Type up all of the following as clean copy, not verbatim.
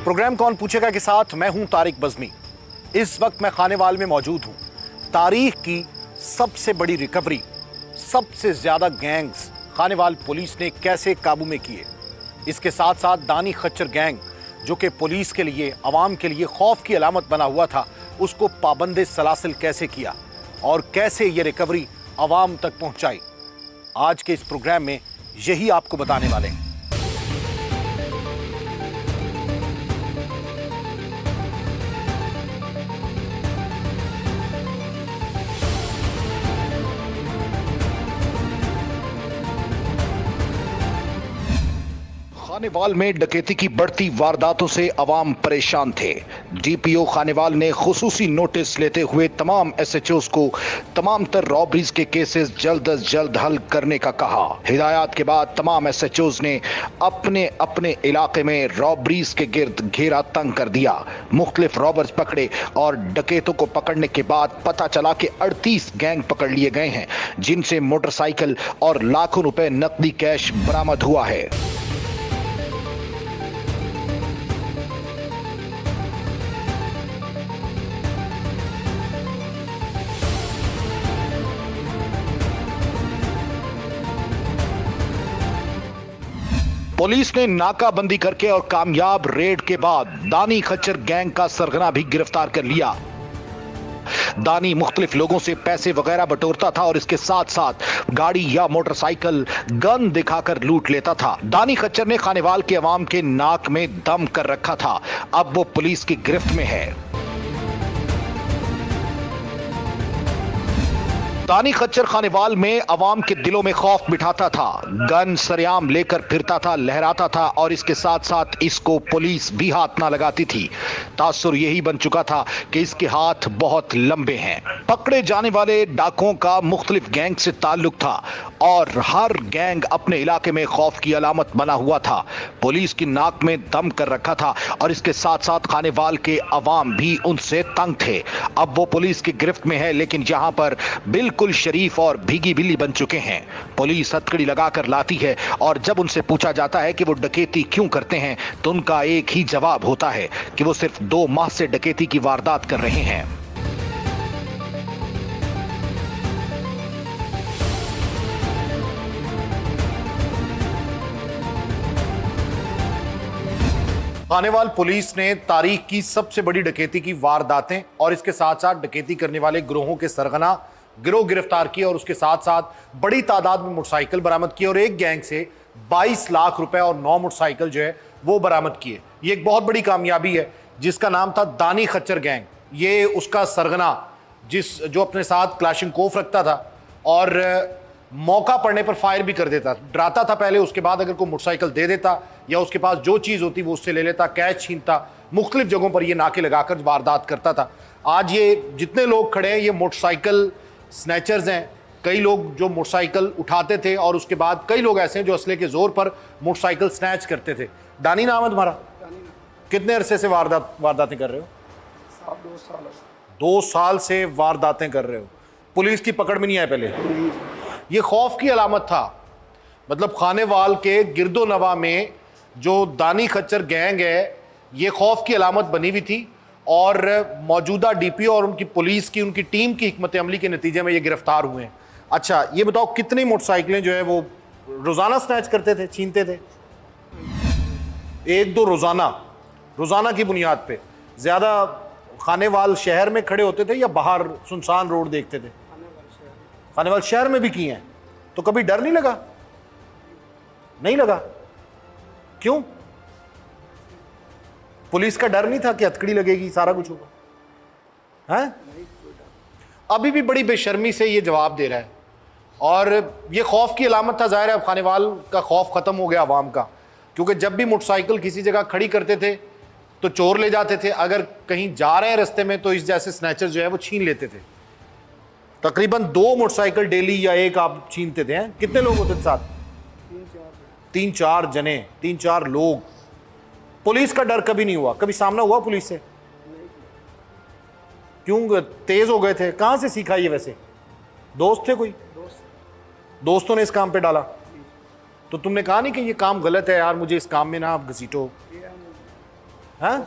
Programme कौन पूछेगा के साथ मैं हूं तारिक बज़मी। इस वक्त मैं खानेवाल में मौजूद हूं। तारीख की सबसे बड़ी रिकवरी, सबसे ज्यादा गैंग्स खानेवाल पुलिस ने कैसे काबू में किए, इसके साथ साथ दानी खच्चर गैंग जो कि पुलिस के लिए, अवाम के लिए खौफ की अलामत बना हुआ था, उसको पाबंदे सलासिल कैसे किया और कैसे ये रिकवरी अवाम तक पहुंचाई। आज के इस प्रोग्राम में यही आपको बताने वाले हैं। खानेवाल में डकैती की बढ़ती वारदातों से अवाम परेशान थे। डीपीओ खानेवाल ने खुसूसी नोटिस लेते हुए तमाम एसएचओस को तमाम तर रॉबरीज के केसेस जल्द अज जल्द हल करने का कहा। हिदायत के बाद तमाम एसएचओस ने अपने अपने इलाके में रॉबरीज के गिर्द घेरा तंग कर दिया। मुख्तलिफ रॉबर्स पकड़े और डकैतों को पकड़ने के बाद पता चला कि 38 गैंग पकड़ लिए गए हैं, जिनसे मोटरसाइकिल और लाखों रुपए नकदी कैश बरामद हुआ है। पुलिस ने नाकाबंदी करके और कामयाब रेड के बाद दानी खच्चर गैंग का सरगना भी गिरफ्तार कर लिया। दानी मुख्तलिफ लोगों से पैसे वगैरह बटोरता था और इसके साथ साथ गाड़ी या मोटरसाइकिल गन दिखाकर लूट लेता था। दानी खच्चर ने खानेवाल के अवाम के नाक में दम कर रखा था। अब वो पुलिस की गिरफ्त में है। दानी खच्चर खानेवाल में अवाम के दिलों में खौफ बिठाता था, गन सरेआम लेकर फिरता था, लहराता था और इसके साथ साथ इसको पुलिस भी हाथ ना लगाती थी। तासुर यही बन चुका था कि इसके हाथ बहुत लंबे हैं। पकड़े जाने वाले डाकुओं का मुख्तलिफ गैंग से ताल्लुक था और हर गैंग अपने इलाके में खौफ की अलामत बना हुआ था। पुलिस की नाक में दम कर रखा था और इसके साथ साथ खानेवाल के अवाम भी उनसे तंग थे। अब वो पुलिस की गिरफ्त में है, लेकिन यहां पर बिल्कुल शरीफ और भीगी बिल्ली बन चुके हैं। पुलिस हथकड़ी लगाकर लाती है और जब उनसे पूछा जाता है कि वो डकैती क्यों करते हैं तो उनका एक ही जवाब होता है कि वो सिर्फ 2 माह से डकैती की वारदात कर रहे हैं। खानेवाल पुलिस ने तारीख की सबसे बड़ी डकैती की वारदातें और इसके साथ साथ डकैती करने वाले गिरोहों के सरगना गिरोह गिरफ्तार किए और उसके साथ साथ बड़ी तादाद में मोटरसाइकिल बरामद किए और एक गैंग से 22 लाख रुपए और 9 मोटरसाइकिल जो है वो बरामद किए। ये एक बहुत बड़ी कामयाबी है, जिसका नाम था दानी खच्चर गैंग। ये उसका सरगना जो अपने साथ क्लाशिनकोफ रखता था और मौका पड़ने पर फायर भी कर देता, डराता था पहले, उसके बाद अगर कोई मोटरसाइकिल दे देता या उसके पास जो चीज़ होती वो उससे ले लेता, कैश छीनता। मुख्तलिफ जगहों पर ये नाके लगाकर वारदात करता था। आज ये जितने लोग खड़े हैं ये मोटरसाइकिल स्नैचर्स हैं। कई लोग जो मोटरसाइकिल उठाते थे और उसके बाद कई लोग ऐसे हैं जो असले के जोर पर मोटरसाइकिल स्नैच करते थे। दानी नाम है तुम्हारा? कितने अरसे से वारदातें कर रहे हो? 2 साल। 2 साल से वारदातें कर रहे हो। पुलिस की पकड़ में नहीं आए पहले? ये खौफ की अलामत था। मतलब खानेवाल के गिरदो नवा में जो दानी खच्चर गैंग है ये खौफ की अलामत बनी हुई थी और मौजूदा डीपीओ और उनकी पुलिस की, उनकी टीम की हिकमत अमली के नतीजे में ये गिरफ्तार हुए हैं। अच्छा ये बताओ, कितनी मोटरसाइकिलें जो है वो रोजाना स्नैच करते थे, छीनते थे? 1-2 रोजाना की बुनियाद पे? ज्यादा खानेवाल शहर में खड़े होते थे या बाहर सुनसान रोड देखते थे? खानेवाल शहर में भी किए हैं। तो कभी डर नहीं लगा? नहीं लगा? क्यों? पुलिस का डर नहीं था कि हथकड़ी लगेगी, सारा कुछ होगा? हैं? अभी भी बड़ी बेशर्मी से ये जवाब दे रहा है और ये खौफ की अलामत था। जाहिर है अब खानेवाल का खौफ खत्म हो गया अवाम का, क्योंकि जब भी मोटरसाइकिल किसी जगह खड़ी करते थे तो चोर ले जाते थे। अगर कहीं जा रहे हैं रास्ते में तो इस जैसे स्नैचर जो है वो छीन लेते थे। तकरीबन 2 मोटरसाइकिल डेली या एक आप छीनते थे। कितने लोग होते थे साथ? 3-4 जने, 3-4 लोग। पुलिस का डर कभी नहीं हुआ? कभी सामना हुआ पुलिस से? क्यों? तेज हो गए थे? कहां से सीखा ये? वैसे दोस्त थे कोई? दोस्तों ने इस काम पे डाला? तो तुमने कहा नहीं कि ये काम गलत है यार, मुझे इस काम में ना आप घसीटो? हैं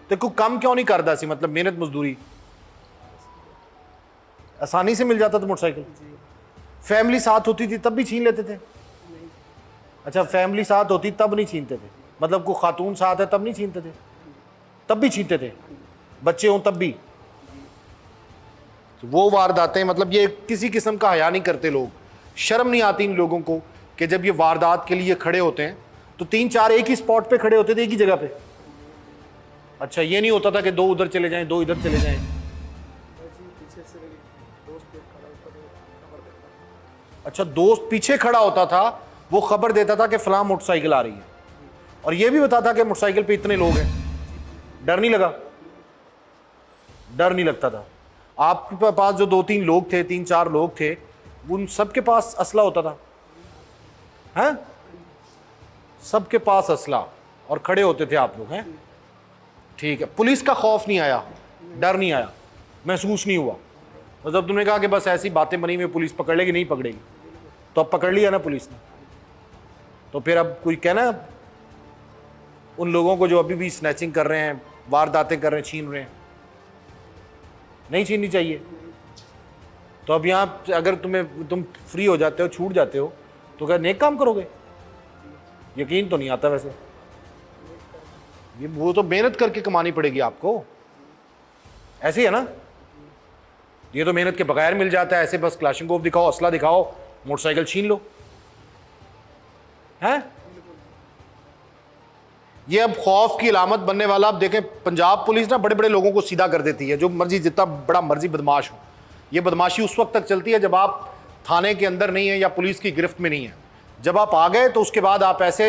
ਤੇ ਕੋਈ ਕੰਮ क्यों नहीं करता सी, मतलब मेहनत मजदूरी आसानी से मिल जाता था मोटरसाइकिल? फैमिली साथ होती थी तब भी छीन लेते थे? अच्छा, फैमिली साथ होती तब नहीं छीनते थे, मतलब कोई खातून साथ है तब नहीं छीनते थे? तब भी छीनते थे, बच्चे हों तब भी? तो वो वारदातें, मतलब ये किसी किस्म का हया नहीं करते लोग, शर्म नहीं आती इन लोगों को कि जब ये वारदात के लिए खड़े होते हैं तो 3-4 एक ही स्पॉट पे खड़े होते थे, एक ही जगह पे? अच्छा, ये नहीं होता था कि 2 उधर चले जाएं, 2 इधर चले जाएं? अच्छा, दोस्त पीछे खड़ा होता था, वो खबर देता था कि फलां मोटरसाइकिल आ रही है, और ये भी बताता था कि मोटरसाइकिल पे इतने लोग हैं। डर नहीं लगा? डर नहीं लगता था? आपके पास जो 2-3 लोग थे, 3-4 लोग थे, उन सबके पास असला होता था? हैं? सबके पास असला, और खड़े होते थे आप लोग, हैं? ठीक है। पुलिस का खौफ नहीं आया, डर नहीं आया, महसूस नहीं हुआ? मतलब तुमने कहा कि बस ऐसी बातें बनी हुई, पुलिस पकड़ लेगी, नहीं पकड़ेगी, तो अब पकड़ लिया ना पुलिस ने, तो फिर अब कोई कहना उन लोगों को जो अभी भी स्नैचिंग कर रहे हैं, वारदातें कर रहे हैं, छीन रहे हैं, नहीं छीननी चाहिए? तो अब यहाँ अगर तुम फ्री हो जाते हो, छूट जाते हो, तो क्या नेक काम करोगे? यकीन तो नहीं आता वैसे, ये वो तो मेहनत करके कमानी पड़ेगी आपको, ऐसे ही है ना? ये तो मेहनत के बगैर मिल जाता है, ऐसे बस क्लाशनकोव दिखाओ, असला दिखाओ, मोटरसाइकिल छीन लो, हैं? ये अब खौफ की अलामत बनने वाला। अब देखें, पंजाब पुलिस ना बड़े बड़े लोगों को सीधा कर देती है, जो मर्जी, जितना बड़ा मर्जी बदमाश हो। ये बदमाशी उस वक्त तक चलती है जब आप थाने के अंदर नहीं है या पुलिस की गिरफ्त में नहीं है। जब आप आ गए तो उसके बाद आप ऐसे,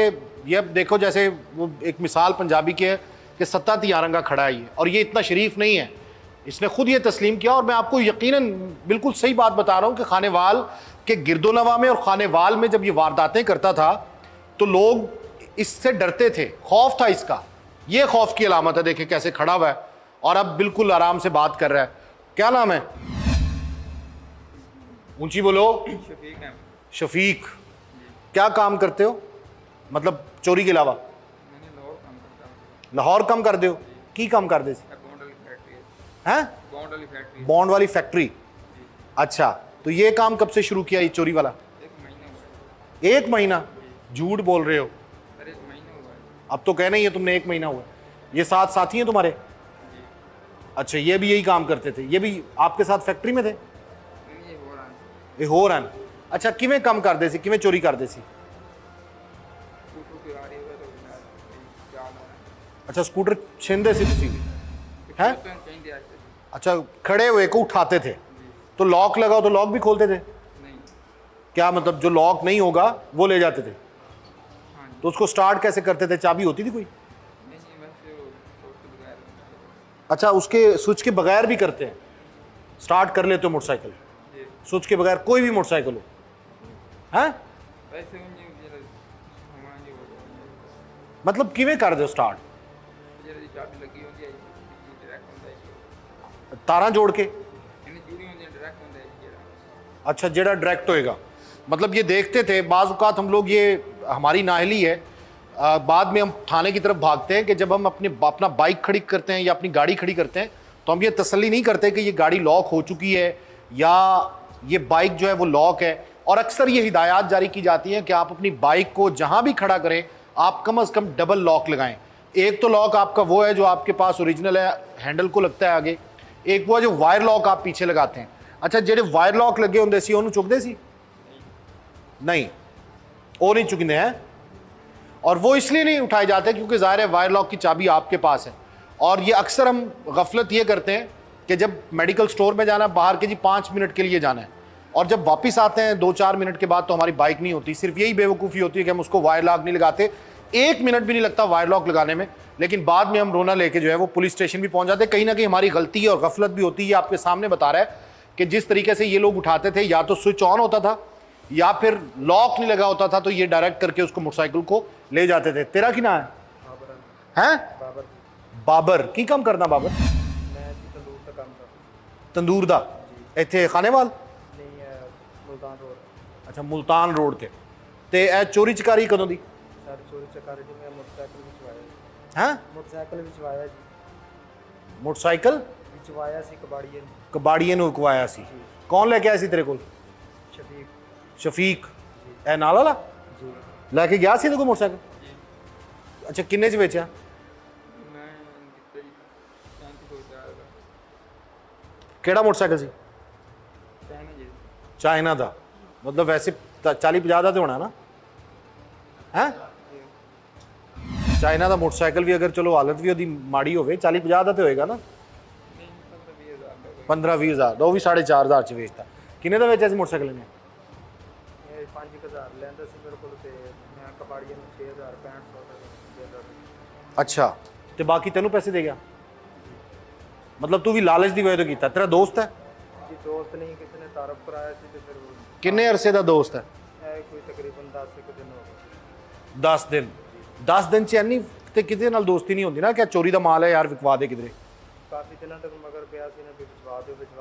ये देखो जैसे वो एक मिसाल पंजाबी की है कि सत्ता तियारंगा खड़ा है ये, और ये इतना शरीफ नहीं है, इसने खुद ये तस्लीम किया। और मैं आपको यकीनन बिल्कुल सही बात बता रहा हूँ कि खानेवाल के गिरदोनवा में और खानेवाल में जब ये वारदातें करता था तो लोग इससे डरते थे, खौफ था इसका। ये खौफ की अलामत है, देखें कैसे खड़ा हुआ है और अब बिल्कुल आराम से बात कर रहा है। क्या नाम है? ऊंची बोलो। शफीक है। शफीक, क्या काम करते हो, मतलब चोरी के अलावा? मैंने लाहौर काम करता हूँ। लाहौर कम कर दो, की काम कर दे बॉन्ड वाली फैक्ट्री हैं? बॉन्ड वाली फैक्ट्री। बॉन्ड वाली फैक्ट्री। अच्छा, तो ये काम कब से शुरू किया, ये चोरी वाला? 1 महीना हुआ है। 1 महीना? झूठ बोल रहे हो, सर 1 महीना हुआ है। अब तो कहना ही है तुमने 1 महीना हुआ। ये साथ साथी हैं तुम्हारे? अच्छा, ये भी यही काम करते थे, ये भी आपके साथ फैक्ट्री में थे? नहीं, ये हो रहा है। ये हो रहा है। अच्छा, किवें काम करते सी, किवें चोरी करते सी? स्कूटर की आ रही है तो मैं क्या हो रहा है। अच्छा, स्कूटर छिंदे सी तुसी हैं? तो कहीं दे आते थे। अच्छा, खड़े हुए को उठाते थे, तो लॉक लगाओ तो लॉक भी खोलते थे? नहीं। क्या मतलब, जो लॉक नहीं होगा वो ले जाते थे? हाँ जी। तो उसको स्टार्ट कैसे करते थे, चाबी होती थी कोई? नहीं वैसे वो सोच के बगैर। अच्छा, उसके स्विच के बगैर भी करते हैं, स्टार्ट कर लेते हो मोटरसाइकिल जी। स्विच के बगैर, कोई भी मोटरसाइकिल हो, हैं? वैसे उनकी जरा सामान जी हो गया। मतलब किवें कर दो स्टार्ट? जरा जी चाबी लगी होती है, ये डायरेक्ट होता है। तारा जोड़ के? यानी जुड़ी होती है, डायरेक्ट होता है जरा। अच्छा, जेड़ा डायरेक्ट होएगा। मतलब ये देखते थे बाज़ औक़ात हम लोग, ये हमारी नाहली है, बाद में हम थाने की तरफ भागते हैं कि जब हम अपना बाइक खड़ी करते हैं या अपनी गाड़ी खड़ी करते हैं तो हम ये तसल्ली नहीं करते कि ये गाड़ी लॉक हो चुकी है या ये बाइक जो है वो लॉक है। और अक्सर ये हिदायत जारी की जाती है कि आप अपनी बाइक को जहाँ भी खड़ा करें आप कम अज़ कम डबल लॉक लगाएं। एक तो लॉक आपका वो है जो आपके पास ओरिजिनल है, हैंडल को लगता है आगे, एक वो है जो वायर लॉक आप पीछे लगाते हैं। अच्छा, जेडे वायर लॉक लगे होंगे सी उन्होंने चुकते सी? नहीं, वो नहीं चुकते हैं। और वो इसलिए नहीं उठाए जाते क्योंकि ज़ाहिर है वायर लॉक की चाबी आपके पास है। और ये अक्सर हम गफलत ये करते हैं कि जब मेडिकल स्टोर में जाना है बाहर के जी 5 मिनट के लिए जाना है, और जब वापस आते हैं 2-4 मिनट के बाद तो हमारी बाइक नहीं होती। सिर्फ यही बेवकूफ़ी होती है कि हम उसको वायर लॉक नहीं लगाते, 1 मिनट भी नहीं लगता वायर लॉक लगाने में, लेकिन बाद में हम रोना लेके जो है वो पुलिस स्टेशन भी पहुंच जाते हैं। कहीं ना कहीं हमारी गलती और गफलत भी होती है। आपके सामने बता रहा है कि जिस तरीके से ये लोग उठाते थे, या तो स्विच ऑन होता था या फिर लॉक नहीं लगा होता था, तो ये डायरेक्ट करके उसको मोटरसाइकिल को ले जाते थे। तेरा क्या नाम है? हैं? बाबर। की काम करना बाबर? मैं जी तंदूर का काम करता। तंदूर दा? इत्थे खानेवाल? नहीं मुल्तान रोड। अच्छा, मुल्तान रोड ते। ते ए चोरी चकारी कदों दी? सारी चोरी चकारी जो मैं मोटरसाइकिल में चलाया। ਹੈ? ਮੋਟਰਸਾਈਕਲ ਵਿਚਵਾਇਆ ਜੀ, ਮੋਟਰਸਾਈਕਲ ਵਿਚਵਾਇਆ ਸੀ ਕਬਾੜੀਏ ਨੂੰ। ਕਬਾੜੀਏ ਨੂੰ ਰੁਕਵਾਇਆ ਸੀ। ਕੌਣ ਲੈ ਕੇ ਆਇਆ ਸੀ ਤੇਰੇ ਕੋਲ? ਸ਼ਫੀਕ ਸ਼ਫੀਕ, ਇਹ ਨਾਲ ਵਾਲਾ ਜੀ। ਲੈ ਕੇ ਗਿਆ ਸੀ ਇਹਦੇ ਕੋਲ ਮੋਟਰਸਾਈਕਲ? ਅੱਛਾ, ਕਿੰਨੇ ਚ ਵੇਚਿਆ? ਮੈਂ ਦਿੱਤਾ ਜੀ 35,000 ਦਾ। ਕਿਹੜਾ ਮੋਟਰਸਾਈਕਲ ਸੀ? ਚਾਈਨਾ ਜੀ। ਚਾਈਨਾ ਦਾ? ਮਤਲਬ ਵੈਸੇ 40-50 ਦਾ ਤੇ ਹੋਣਾ ਨਾ, ਹੈ? ਚਾਈਨਾ ਦਾ ਮੋਟਰਸਾਈਕਲ ਵੀ ਅਗਰ ਚਲੋ ਹਾਲਤ ਵੀ ਉਹਦੀ ਮਾੜੀ ਹੋਵੇ 40-50 ਦਾ ਤੇ ਹੋਏਗਾ ਨਾ। ਨਹੀਂ 15-20,000 ਦਾ। 15-20 ਹਜ਼ਾਰ ਦਾ, ਉਹ ਵੀ 4,500 ਚ ਵੇਚਦਾ। ਕਿੰਨੇ ਦਾ ਵੇਚਿਆ ਸੀ ਮੋਟਰਸਾਈਕਲ ਨੇ? ਇਹ 5,000 ਲੈਂਦਾ ਸੀ ਮੇਰੇ ਕੋਲ, ਤੇ ਮੈਂ ਕਬਾੜੀਏ ਨੂੰ 6,000 6500 ਦਾ ਦਿੰਦਾ ਸੀ। ਅੱਛਾ, ਤੇ ਬਾਕੀ ਤੈਨੂੰ ਪੈਸੇ ਦੇ ਗਿਆ? ਮਤਲਬ ਤੂੰ ਵੀ ਲਾਲਚ ਦੀ ਵਜ੍ਹਾ ਤੋਂ ਕੀਤਾ? ਤੇਰਾ ਦੋਸਤ ਹੈ? ਜੀ ਦੋਸਤ ਨਹੀਂ, ਕਿਸੇ ਨੇ ਤਾਰਫ ਕਰਾਇਆ ਸੀ, ਤੇ ਫਿਰ ਕਿੰਨੇ ਅਰਸੇ ਦਾ ਦੋਸਤ ਹੈ? ਇਹ ਕੋਈ ਤਕਰੀਬਨ 10 ਕੁ ਦਿਨ ਹੋ ਗਏ। 10 ਦਿਨ? 10 ਦਿਨ ਚ ਇੰਨੀ ਤੇ ਕਿਤੇ ਨਾਲ ਦੋਸਤੀ ਨਹੀਂ ਹੁੰਦੀ ਨਾ ਕਿ ਚੋਰੀ ਦਾ ਮਾਲ ਹੈ ਯਾਰ ਵਿਕਵਾ ਦੇ ਕਿਧਰੇ। ਕਾਫੀ ਦਿਨਾਂ ਤੱਕ ਮਗਰ ਪਿਆ ਸੀ ਨਾ ਵੀ ਵਿਚਵਾ ਦਿਓ,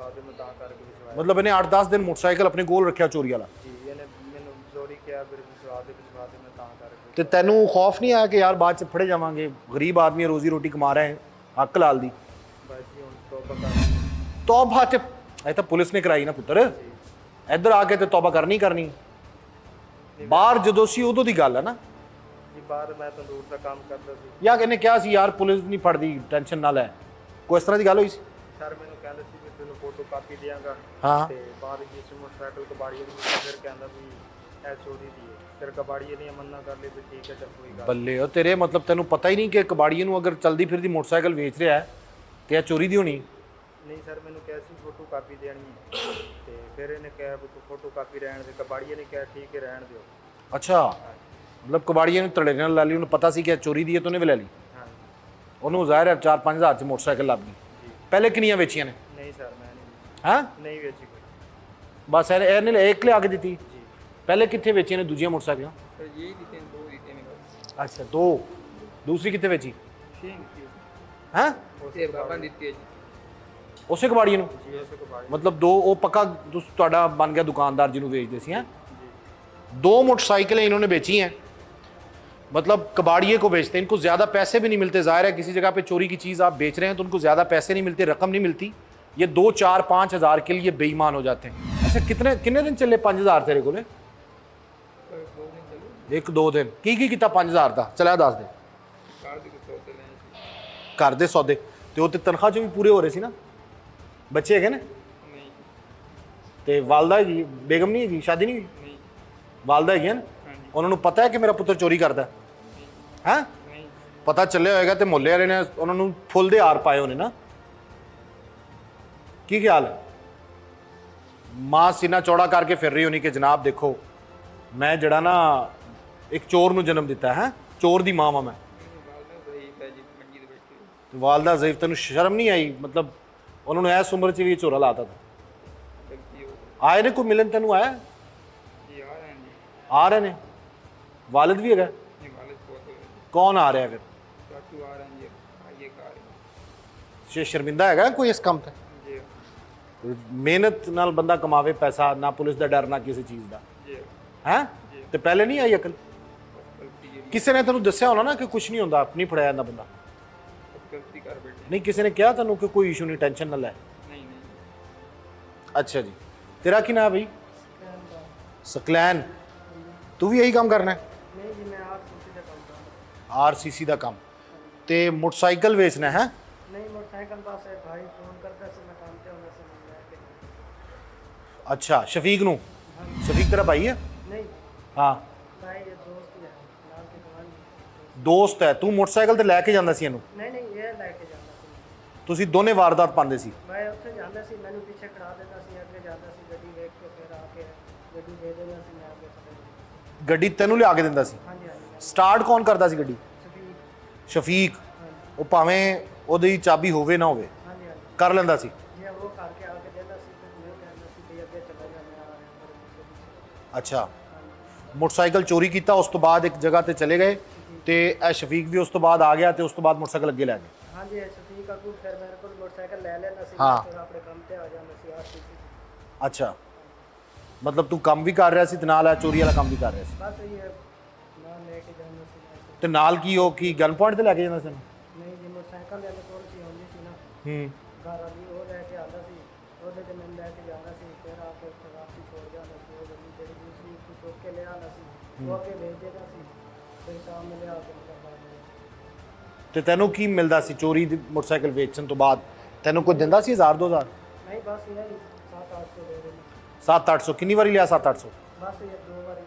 ਮੈਂ ਤਾਂ ਕਰਕੇ ਵਿਚਵਾਇਆ। ਮਤਲਬ ਇਹਨੇ 8-10 ਦਿਨ ਮੋਟਰਸਾਈਕਲ ਆਪਣੇ ਕੋਲ ਰੱਖਿਆ ਚੋਰੀ ਵਾਲਾ? ਜੀ, ਇਹਨੇ ਮੈਨੂੰ ਜ਼ੋਰੀ ਕਿਹਾ ਫਿਰ ਵਿਚਵਾ ਦਿਓ, ਮੈਂ ਤਾਂ ਕਰਕੇ। ਤੇ ਤੈਨੂੰ ਖੌਫ ਨਹੀਂ ਆਇਆ ਕਿ ਯਾਰ ਬਾਅਦ ਚ ਫੜੇ ਜਾਵਾਂਗੇ, ਗਰੀਬ ਆਦਮੀ ਰੋਜ਼ੀ ਰੋਟੀ ਕਮਾ ਰਹੇ ਹੈ, ਹੱਕ ਲਾਲ ਦੀ? ਬਾਈ ਜੀ ਹੁਣ ਤੋਬਾ ਕਰ। ਤੌਬਾ ਤੇ ਇਹ ਤਾਂ ਪੁਲਿਸ ਨੇ ਕਰਾਈ ਨਾ ਪੁੱਤਰ, ਇੱਧਰ ਆ ਕੇ ਤੇ ਤੌਬਾ ਕਰਨੀ। ਬਾਹਰ ਜਦੋਂ ਸੀ ਉਦੋਂ ਦੀ ਗੱਲ ਹੈ ਨਾ ਜੀ। ਬਾਹਰ ਮੈਂ ਤੰਦੂਰ ਦਾ ਕੰਮ ਕਰਦਾ ਸੀ। ਯਾਰ ਇਹਨੇ ਕਿਹਾ ਸੀ ਯਾਰ ਪੁਲਿਸ ਨਹੀਂ ਫੜਦੀ, ਟੈਨਸ਼ਨ ਨਾ ਲੈ, ਕੋਈ ਇਸ ਤਰ੍ਹਾਂ ਦੀ ਗੱਲ ਹੋਈ ਸੀ? ਸਰ ਮੈਨੂੰ ਕਹਿੰਦਾ ਸੀ ਵੀ ਤੈਨੂੰ ਫੋਟੋ ਕਾਪੀ ਦਿਆਂਗਾ, ਹਾਂ। ਤੇ ਬਾਅਦ ਵਿੱਚ ਮੋਟਰਸਾਈਕਲ ਕਬਾੜੀਏ ਨੂੰ ਫਿਰ ਕਹਿੰਦਾ ਵੀ ਇਹ ਚੋਰੀ ਦੀ ਹੈ। ਫਿਰ ਕਬਾੜੀਏ ਨੇ ਮੰਨਾ ਕਰ ਲਈ ਵੀ ਠੀਕ ਹੈ ਚੱਲ ਕੋਈ ਗੱਲ ਬੱਲੇ ਉਹ ਤੇਰੇ, ਮਤਲਬ ਤੈਨੂੰ ਪਤਾ ਹੀ ਨਹੀਂ ਕਿ ਕਬਾੜੀਏ ਨੂੰ ਅਗਰ ਚਲਦੀ ਫਿਰਦੀ ਮੋਟਰਸਾਈਕਲ ਵੇਚ ਰਿਹਾ ਹੈ ਤੇ ਇਹ ਚੋਰੀ ਦੀ ਹੋਣੀ? ਨਹੀਂ ਸਰ, ਮੈਨੂੰ ਕਿਹਾ ਸੀ ਫੋਟੋ ਕਾਪੀ ਦੇਣੀ ਹੈ, ਤੇ ਫਿਰ ਇਹਨੇ ਕਿਹਾ ਵੀ ਤੂੰ ਫੋਟੋ ਕਾਪੀ ਰਹਿਣ ਦੇ। ਕਬਾੜੀਏ ਨੇ ਕਿਹਾ ਠੀਕ ਹੈ ਰਹਿਣ ਦਿਓ। ਅੱਛਾ, ਮਤਲਬ ਕਬਾੜੀਏ ਨੂੰ ਧੜੇ ਨਾਲ ਲੈ ਲਈ, ਉਹਨੂੰ ਪਤਾ ਸੀ ਕਿ ਇਹ ਚੋਰੀ ਦੀ ਹੈ ਤਾਂ ਉਹਨੇ ਵੀ ਲੈ ਲਈ। ਹਾਂ ਉਹਨੂੰ ਜ਼ਾਹਿਰ ਹੈ 4-5 ਹਜ਼ਾਰ ਚ ਮੋਟਰਸਾਈਕਲ ਲੱਗ ਗਈ। ਪਹਿਲੇ ਕਿੰਨੀਆਂ ਵੇਚੀਆਂ ਨੇ? ਨਹੀਂ ਸਰ, ਮੈਂ ਨਹੀਂ ਹਾਂ, ਨਹੀਂ ਵੇਚੀ ਕੋਈ। ਬਸ ਇਹਨੇ ਇੱਕ ਲਿਆ ਕੇ ਦਿੱਤੀ। ਜੀ ਪਹਿਲੇ ਕਿੱਥੇ ਵੇਚੀਆਂ ਨੇ ਦੂਜੀਆਂ ਮੋਟਰਸਾਈਕਲਾਂ? ਫਿਰ ਯਹੀ ਦਿੱਤੇ ਨੇ, 2 ਦਿੱਤੇ ਨੇ ਬਸ। ਅੱਛਾ, 2। ਦੂਸਰੀ ਕਿੱਥੇ ਵੇਚੀ? 6 ਦਿੱਤੀ ਹੈ? ਉਸੇ ਬਾਬਾ ਦਿੱਤੀ ਹੈ ਜੀ। ਉਸੇ ਕਬਾੜੀਏ ਨੂੰ? ਜੀ ਉਸੇ ਕਬਾੜੀ। ਮਤਲਬ 2 ਉਹ ਪੱਕਾ ਤੁਹਾਡਾ ਬਣ ਗਿਆ ਦੁਕਾनदार ਜਿਹਨੂੰ ਵੇਚਦੇ ਸੀ? हैं 2 मोटरसाइकिलें इन्होंने बेची हैं, मतलब कबाड़िए को बेचते हैं। इनको ज़्यादा पैसे भी नहीं मिलते। ज़ाहिर है किसी जगह पे चोरी की चीज़ आप बेच रहे हैं तो उनको ज़्यादा पैसे नहीं मिलते, रकम नहीं मिलती। ये 2, 4, 5 हज़ार के लिए बेईमान हो जाते हैं। अच्छा, कितने दिन चले 5 हज़ार तेरे को? ਫਿਰ 2 ਦਿਨ ਚੱਲੇ। 1-2 दिन की ਕੀਤਾ 5 ਹਜ਼ਾਰ ਦਾ? ਚਲਿਆ ਦੱਸ ਦੇ। ਕਾਰ ਦੇ ਕੁਛ ਸੌਦੇ ਲੈਣੇ ਸੀ। ਘਰ ਦੇ ਸੌਦੇ ਤੇ ਉਹ ਤੇ ਤਨਖਾਹ ਚੋਂ ਵੀ ਪੂਰੇ ਹੋ ਰਹੇ ਸੀ ਨਾ? ਬੱਚੇ ਹੈਗੇ ਨੇ? ਨਹੀਂ ਤੇ ਵਾਲਦਾ ਹੈਗੀ? ਬੇਗਮ ਨਹੀਂ ਹੈਗੀ? ਸ਼ਾਦੀ ਨਹੀਂ ਹੋਈ? ਨਹੀਂ ਵਾਲਦਾ ਹੈਗੀ ਨਾ? ਹਾਂਜੀ ਉਹਨਾਂ ਨੂੰ ਪਤਾ ਹੈ ਕਿ ਮੇਰਾ ਪੁੱਤਰ ਚੋਰੀ ਕਰਦਾ ਹੈ? ਨਹੀਂ ਪਤਾ ਚੱਲਿਆ ਹੋਏਗਾ ਤੇ ਮੁਹੱਲੇ ਵਾਲੇ ਨੇ ਉਹਨਾਂ ਨੂੰ ਫੁੱਲ ਦੇ ਹਾਰ ਪਾਏ ਹੋਣੇ ਨਾ? ਕੀ ਖਿਆਲ ਹੈ? ਮਾਂ ਸੀਨਾ ਚੌੜਾ ਕਰਕੇ ਫਿਰ ਰਹੀ ਹੋਣੀ ਕਿ ਜਨਾਬ ਦੇਖੋ ਮੈਂ ਜਿਹੜਾ ਨਾ ਇੱਕ ਚੋਰ ਨੂੰ ਜਨਮ ਦਿੱਤਾ ਹੈ, ਚੋਰ ਦੀ ਮਾਂ ਵਾਂ ਮੈਂ। ਬਾਲਦਾ ਸਹੀ ਹੈ ਜੀ, ਮੰਜੀ ਦੇ ਬੈਠੇ ਤੇ ਵਾਲਦਾ ਜ਼ਈਫ, ਤੈਨੂੰ ਸ਼ਰਮ ਨਹੀਂ ਆਈ? ਮਤਲਬ ਉਹਨਾਂ ਨੂੰ ਇਸ ਉਮਰ 'ਚ ਵੀ ਇਹ ਝੋਰਾ ਲਾਤਾ ਤਾ। ਗਲਤੀ ਹੋ ਆਏ ਨੇ ਕੋਈ ਮਿਲਣ ਤੈਨੂੰ? ਆਇਆ? ਜੀ ਆ ਰਹੇ ਜੀ। ਆ ਰਹੇ ਨੇ? ਵਾਲਿਦ ਵੀ ਹੈਗਾ? ਇਹ ਵਾਲੇ ਬਹੁਤ ਹੋ ਗਏ। ਕੌਣ ਆ ਰਿਹਾ ਫਿਰ? ਚਾਚੂ ਆ ਰਹੇ ਜੀ, ਆਈਏ ਕਾਰ ਸ਼ਰਮਿੰਦਾ ਹੈਗਾ ਕੋਈ ਇਸ ਕੰਮ ਤੇ? ਜੀ ਮਿਹਨਤ ਨਾਲ ਬੰਦਾ ਕਮਾਵੇ ਪੈਸਾ, ਨਾ ਪੁਲਿਸ ਦਾ ਡਰ ਨਾ ਕਿਸੇ ਚੀਜ਼ ਦਾ, ਜੀ ਹੈ? ਤੇ ਪਹਿਲੇ ਨਹੀਂ ਆਈ ਅਕਲ? ਗਲਤੀ ਜਿਹੜੀ ਕਿਸੇ ਨੇ ਤੈਨੂੰ ਦੱਸਿਆ ਹੋਣਾ ਨਾ ਕਿ ਕੁਝ ਨਹੀਂ ਹੁੰਦਾ, ਨਹੀਂ ਫੜਿਆ ਜਾਂਦਾ ਬੰਦਾ? ਗਲਤੀ ਕਰ ਬੈਠੇ। ਨਹੀਂ ਕਿਸੇ ਨੇ ਕਿਹਾ ਤੈਨੂੰ ਕਿ ਕੋਈ ਇਸ਼ੂ ਨਹੀਂ, ਟੈਨਸ਼ਨ ਨਾ ਲੈ? ਨਹੀਂ ਅੱਛਾ ਜੀ, ਤੇਰਾ ਕੀ ਨਾਮ ਹੈ ਬਈ? ਸਕਲੈਨ। ਤੂੰ ਵੀ ਇਹੀ ਕੰਮ ਕਰਨਾ ਹੈ? ਨਹੀਂ ਜੀ, ਮੈਂ ਆਰਸੀਸੀ ਦਾ ਕੰਮ ਕਰਦਾ। ਆਰਸੀਸੀ ਦਾ ਕੰਮ? ਤੇ ਮੋਟਰਸਾਈਕਲ ਵੇਚਣਾ ਹੈ? ਨਹੀਂ ਮੋਟਰਸਾਈਕਲ ਬਸ ਇਹ ਭਾਈ ਫੋਨ ਕਰਦਾ ਸੀ, ਮੈਂ ਕੰਮ ਤੇ ਹੁੰਦਾ ਸੀ, ਮੈਂ ਲੈ ਕੇ। ਅੱਛਾ, ਸ਼ਫੀਕ ਨੂੰ? ਸ਼ਫੀਕ ਤੇਰਾ ਭਾਈ ਹੈ? ਨਹੀਂ ਹਾਂ, ਭਾਈ ਇਹ ਦੋਸਤ ਹੀ ਹੈ, ਨਾਲ ਕੇ ਗਵਾਂਢੀ। ਦੋਸਤ ਹੈ। ਤੂੰ ਮੋਟਰਸਾਈਕਲ ਤੇ ਲੈ ਕੇ ਜਾਂਦਾ ਸੀ ਇਹਨੂੰ? ਨਹੀਂ ਇਹ ਲੈ ਕੇ ਜਾਂਦਾ ਸੀ। ਤੁਸੀਂ ਦੋਨੇ ਵਾਰਦਾਤ ਪਾਉਂਦੇ ਸੀ? ਮੈਂ ਉੱਥੇ ਜਾਂਦਾ ਸੀ, ਮੈਨੂੰ ਪਿੱਛੇ ਖੜਾ ਦਿੰਦਾ ਸੀ, ਅੱਗੇ ਜਾਂਦਾ ਸੀ, ਗੱਡੀ ਵੇਖ ਕੇ ਫਿਰ ਆ ਕੇ ਗੱਡੀ ਦੇ ਦਿੰਦਾ ਸੀ, ਮੈਂ ਅੱਗੇ ਚਲੇ ਜਾਂਦਾ ਸੀ। ਗੱਡੀ ਤੈਨੂੰ ਲਿਆ ਕੇ ਦਿੰਦਾ ਸੀ? ਹਾਂਜੀ ਹਾਂਜੀ। ਸਟਾਰਟ ਕੌਣ ਕਰਦਾ ਸੀ ਗੱਡੀ? ਸਫੀਕ। ਸ਼ਫੀਕ? ਹਾਂਜੀ ਉਹ ਭਾਵੇਂ ਉਹਦੀ ਚਾਬੀ ਹੋਵੇ ਨਾ ਹੋਵੇ ਹਾਂਜੀ ਹਾਂਜੀ। ਕਰ ਲੈਂਦਾ ਸੀ? ਜੇ ਉਹ ਕਰਕੇ ਆ ਕੇ ਦਿੰਦਾ ਸੀ ਫਿਰ ਮੈਂ ਕਹਿੰਦਾ ਸੀ ਵੀ ਅੱਗੇ ਚਲਾ ਜਾ, ਮੈਂ ਆ ਰਿਹਾ ਮੇਰੇ ਪਿੱਛੇ। ਅੱਛਾ, ਹਾਂਜੀ ਮੋਟਰਸਾਈਕਲ ਚੋਰੀ ਕੀਤਾ, ਉਸ ਤੋਂ ਬਾਅਦ ਇੱਕ ਜਗ੍ਹਾ ਤੇ ਚਲੇ ਗਏ ਤੇ ਇਹ ਸ਼ਫੀਕ ਵੀ ਉਸ ਤੋਂ ਬਾਅਦ ਆ ਗਿਆ ਤੇ ਉਸ ਤੋਂ ਬਾਅਦ ਮੋਟਰਸਾਈਕਲ ਅੱਗੇ ਲੈ ਗਏ? ਹਾਂਜੀ ਇਹ ਸਫੀਕ ਅੱਗੂ ਫਿਰ ਮੇਰੇ ਕੋਲ ਮੋਟਰਸਾਈਕਲ ਲੈ ਲੈਂਦਾ ਸੀ, ਹਾਂ। ਫਿਰ ਆਪਣੇ ਕੰਮ ਤੇ ਆ ਜਾਂਦਾ ਸੀ ਆਰਸੀਸੀ। ਅੱਛਾ, ਮਤਲਬ ਤੂੰ ਕੰਮ ਵੀ ਕਰ ਰਿਹਾ ਸੀ ਤੇ ਨਾਲ ਇਹ ਚੋਰੀ ਵਾਲਾ ਕੰਮ ਵੀ ਕਰ ਰਿਹਾ ਸੀ? ਬਸ ਇਹ ना लेके जाना सी ऐसे ਤੇ ਨਾਲ ਕੀ ਉਹ ਕੀ ਗਨ ਪੁਆਇੰਟ ਤੇ ਲੈ ਕੇ ਜਾਂਦਾ ਸੀ नहीं जी मोटरसाइकिल वाले कोल सी होंदी सी ना ਹੂੰ घर वाली वो लेके आता सी ਉਹਦੇ ਤੇ ਮੈਨੂੰ लेके जाना सी फिर आके ਉੱਥੇ वापसी छोड़ जाना सी वो गड्डी ਜਿਹੜੀ दूसरी ਉੱਥੋਂ चुक के ले आना सी वो आके भेज देता सी फिर शाम में ले आके निकलता ਤੇ ਤੈਨੂੰ ਕੀ ਮਿਲਦਾ ਸੀ ਚੋਰੀ ਦੀ ਮੋਟਰਸਾਈਕਲ ਵੇਚਣ ਤੋਂ ਬਾਅਦ ਤੈਨੂੰ ਕੋਈ ਦਿੰਦਾ ਸੀ 1000 2000 नहीं बस यही 700-800 दे देना 700 ਕਿੰਨੀ ਵਾਰੀ ਲਿਆ 700 बस ये 2 बार ही